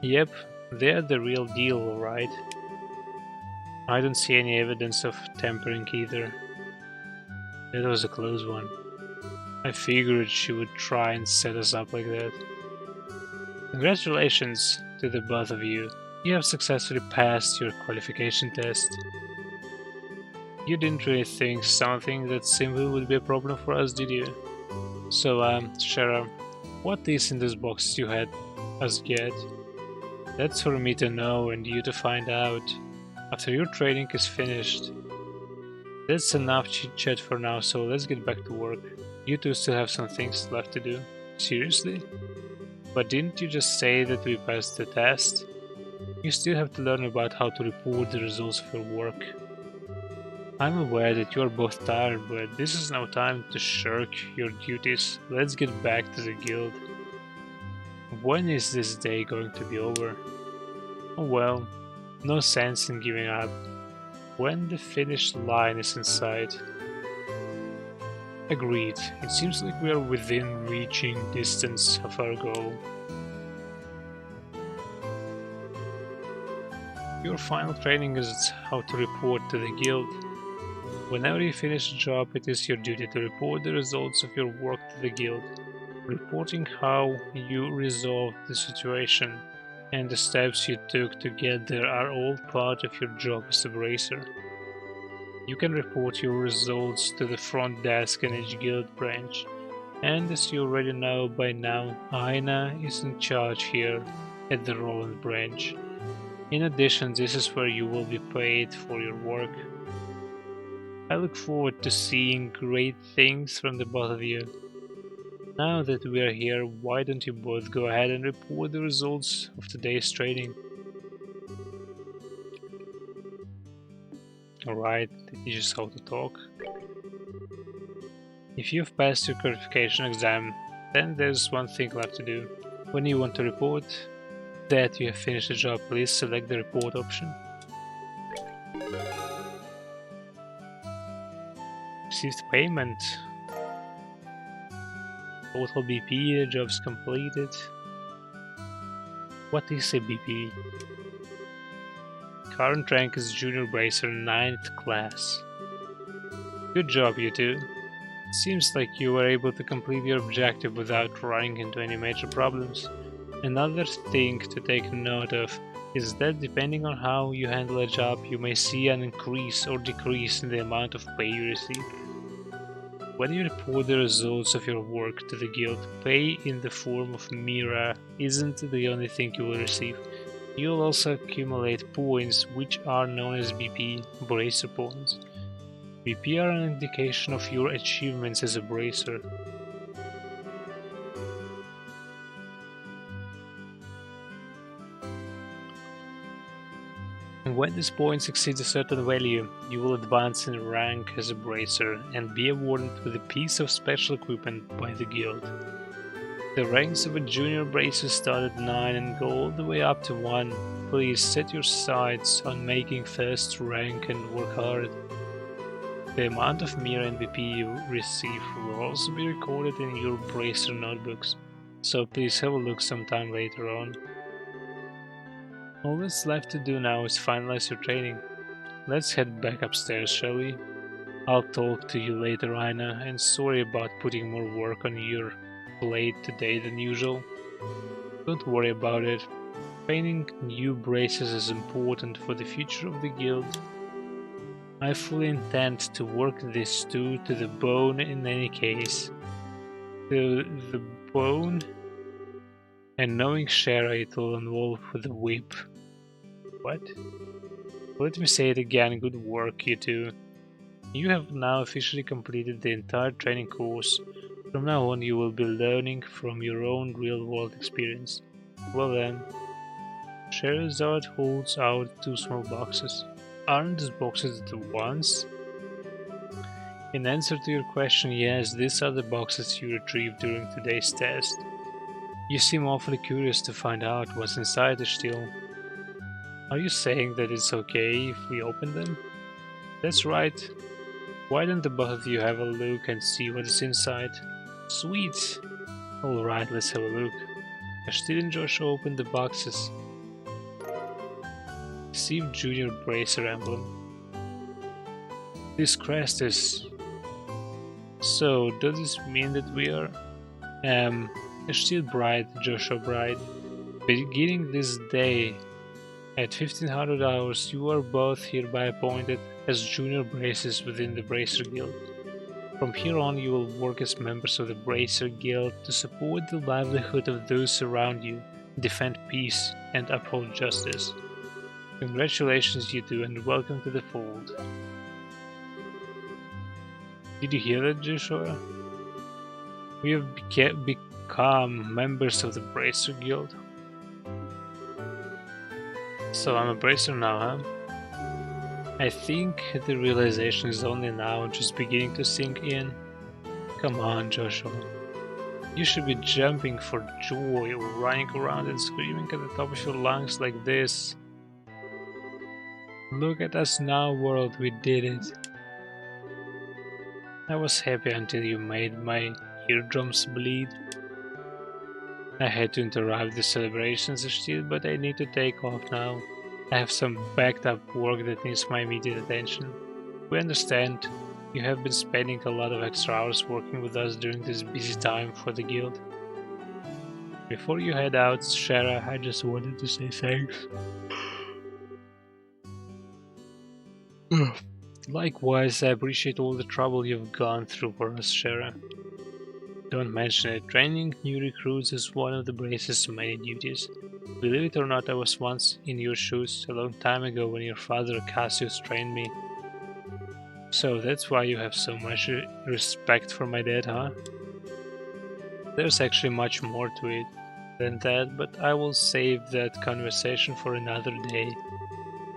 Speaker 1: Yep, they're the real deal, alright. I don't see any evidence of tampering either. That was a close one. I figured she would try and set us up like that. Congratulations to the both of you. You have successfully passed your qualification test. You didn't really think something that simple would be a problem for us, did you? So, Shara, what is in this box you had us get? That's for me to know and you to find out after your training is finished. That's enough chit-chat for now, so let's get back to work. You two still have some things left to do. Seriously? But didn't you just say that we passed the test? You still have to learn about how to report the results of your work. I'm aware that you are both tired, but this is no time to shirk your duties. Let's get back to the guild. When is this day going to be over? Oh well, no sense in giving up. When the finish line is in sight. Agreed. It seems like we are within reaching distance of our goal. Your final training is how to report to the guild. Whenever you finish a job, it is your duty to report the results of your work to the guild. Reporting how you resolved the situation and the steps you took to get there are all part of your job as a bracer. You can report your results to the front desk in each guild branch, and as you already know by now, Aina is in charge here at the Roland branch. In addition, this is where you will be paid for your work. I look forward to seeing great things from the both of you. Now that we are here, why don't you both go ahead and report the results of today's training? Alright, they teach us how to talk. If you've passed your qualification exam, then there's one thing left to do. When you want to report that you have finished the job, please select the report option. Received payment. Total BP, the job's completed. What is a BP? Current rank is Junior Bracer 9th class. Good job, you two. Seems like you were able to complete your objective without running into any major problems. Another thing to take note of is that depending on how you handle a job, you may see an increase or decrease in the amount of pay you receive. When you report the results of your work to the guild, pay in the form of Mira isn't the only thing you will receive. You'll also accumulate points which are known as BP, Bracer points. BP are an indication of your achievements as a Bracer. When these points exceed a certain value, you will advance in rank as a Bracer and be awarded with a piece of special equipment by the guild. The ranks of a junior bracer start at 9 and go all the way up to 1. Please set your sights on making first rank and work hard. The amount of Mira and BP you receive will also be recorded in your bracer notebooks, so please have a look sometime later on. All that's left to do now is finalize your training. Let's head back upstairs, shall we? I'll talk to you later, Aina, and sorry about putting more work on your plate today than usual. Don't worry about it. Training new braces is important for the future of the guild. I fully intend to work this too to the bone in any case. To the bone, and knowing Shara it will involve with the whip. What? Let me say it again, good work, you two. You have now officially completed the entire training course. From now on you will be learning from your own real-world experience. Well then. Sherazade holds out 2 small boxes. Aren't these boxes the ones? In answer to your question, yes, these are the boxes you retrieved during today's test. You seem awfully curious to find out what's inside the still. Are you saying that it's okay if we open them? That's right. Why don't the both of you have a look and see what is inside? Sweet! Alright, let's have a look. Ashtil and Joshua opened the boxes. Received Junior Bracer emblem. This crest is... So, does this mean that we are... Ashtil Bride, Joshua Bride. Beginning this day, at 1500 hours, you are both hereby appointed as junior bracers within the Bracer Guild. From here on, you will work as members of the Bracer Guild to support the livelihood of those around you, defend peace, and uphold justice. Congratulations, you two, and welcome to the fold. Did you hear that, Joshua? We have become members of the Bracer Guild. So I'm a Bracer now, huh? I think the realization is only now just beginning to sink in. Come on, Joshua. You should be jumping for joy, running around and screaming at the top of your lungs like this. Look at us now, world, we did it. I was happy until you made my eardrums bleed. I had to interrupt the celebrations still, but I need to take off now. I have some backed up work that needs my immediate attention. We understand you have been spending a lot of extra hours working with us during this busy time for the guild. Before you head out, Shara, I just wanted to say thanks. Likewise, I appreciate all the trouble you've gone through for us, Shara. Don't mention it. Training new recruits is one of the Brace's many duties. Believe it or not, I was once in your shoes a long time ago when your father Cassius trained me. So that's why you have so much respect for my dad, huh? There's actually much more to it than that, but I will save that conversation for another day.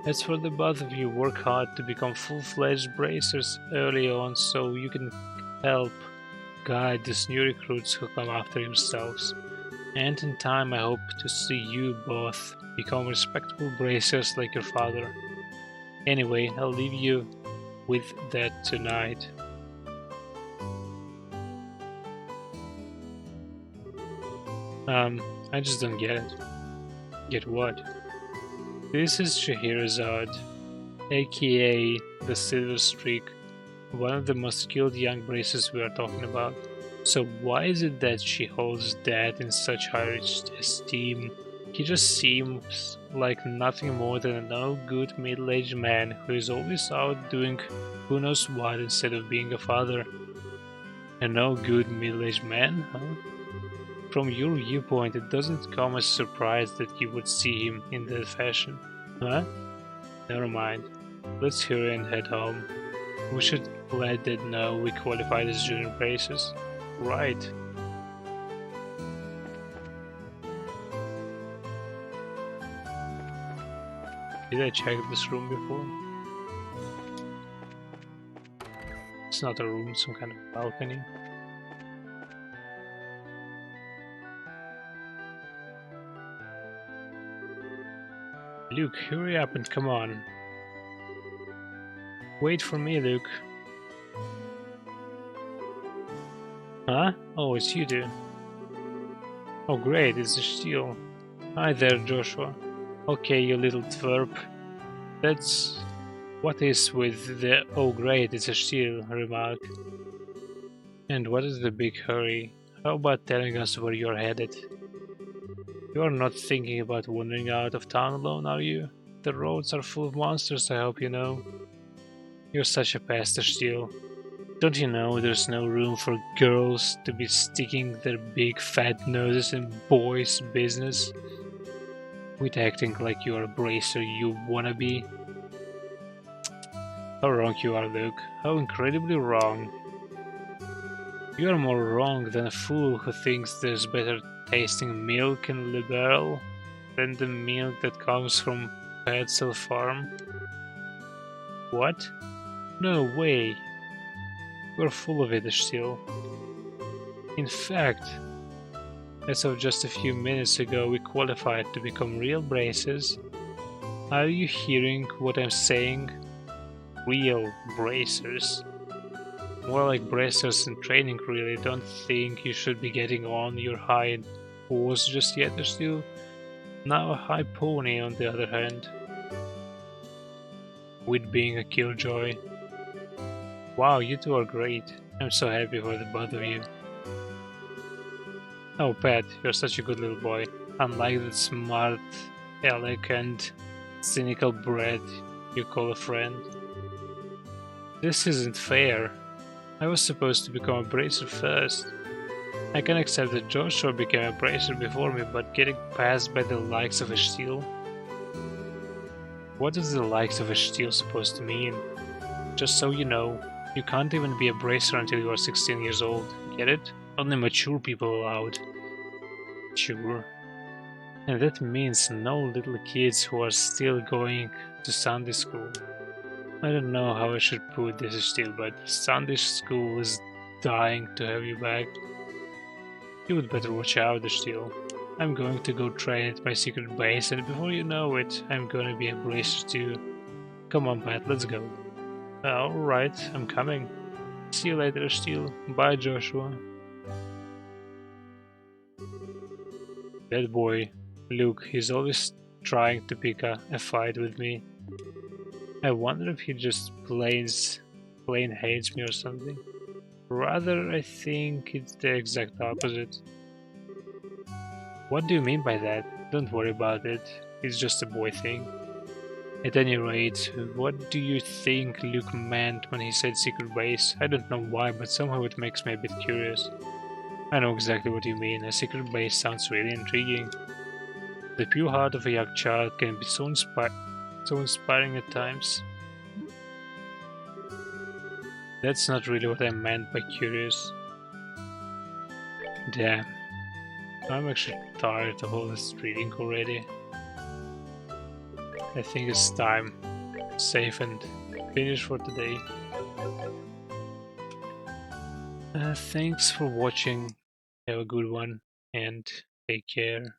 Speaker 1: As for the both of you, work hard to become full-fledged bracers early on so you can help guide these new recruits who come after yourselves. And in time I hope to see you both become respectable bracers like your father. Anyway, I'll leave you with that tonight. I just don't get it. Get what? This is Scheherazade, aka the Silver Streak, one of the most skilled young bracers we are talking about. So why is it that she holds Dad in such high esteem? He just seems like nothing more than a no-good middle-aged man who is always out doing who knows what instead of being a father. A no-good middle-aged man, huh? From your viewpoint, it doesn't come as a surprise that you would see him in that fashion, huh? Never mind. Let's hurry and head home. We should let Dad know we qualified as junior bracers. Right. Did I check this room before? It's not a room, some kind of balcony. Luke, hurry up and come on. Wait for me, Luke. Huh? Oh, it's you two. Oh great, it's a steal. Hi there, Joshua. Okay, you little twerp. That's what is with the oh great, it's a steal remark. And what is the big hurry? How about telling us where you're headed? You are not thinking about wandering out of town alone, are you? The roads are full of monsters, I hope you know. You're such a pastor still. Don't you know there's no room for girls to be sticking their big fat noses in boys' business? Quit acting like you're a bracer, you wannabe. How wrong you are, Luke. How incredibly wrong. You are more wrong than a fool who thinks there's better tasting milk in Liberal than the milk that comes from Petzl Farm. What? No way. You're full of it still. In fact, as of just a few minutes ago we qualified to become real bracers. Are you hearing what I'm saying? Real bracers. More like bracers in training really. Don't think you should be getting on your high horse just yet. There's still now a high pony on the other hand. With being a killjoy. Wow, you two are great. I'm so happy for the both of you. Oh, Pat, you're such a good little boy. Unlike that smart, elegant, cynical brat you call a friend. This isn't fair. I was supposed to become a bracer first. I can accept that Joshua became a bracer before me, but getting passed by the likes of a steel? What is the likes of a steel supposed to mean? Just so you know, you can't even be a bracer until you are 16 years old. Get it? Only mature people allowed. Sure. And that means no little kids who are still going to Sunday school. I don't know how I should put this still, but Sunday school is dying to have you back. You would better watch out still. I'm going to go train at my secret base, and before you know it, I'm gonna be a blister too. Come on, Pat, let's go. Alright, I'm coming. See you later, Steel. Bye, Joshua. That boy, Luke, he's always trying to pick a fight with me. I wonder if he just plain hates me or something. Rather, I think it's the exact opposite. What do you mean by that? Don't worry about it. It's just a boy thing. At any rate, what do you think Luke meant when he said secret base? I don't know why, but somehow it makes me a bit curious. I know exactly what you mean. A secret base sounds really intriguing. The pure heart of a young child can be so inspiring at times. That's not really what I meant by curious. Damn, I'm actually tired of all this reading already. I think it's time. Save and finish for today. Thanks for watching. Have a good one and take care.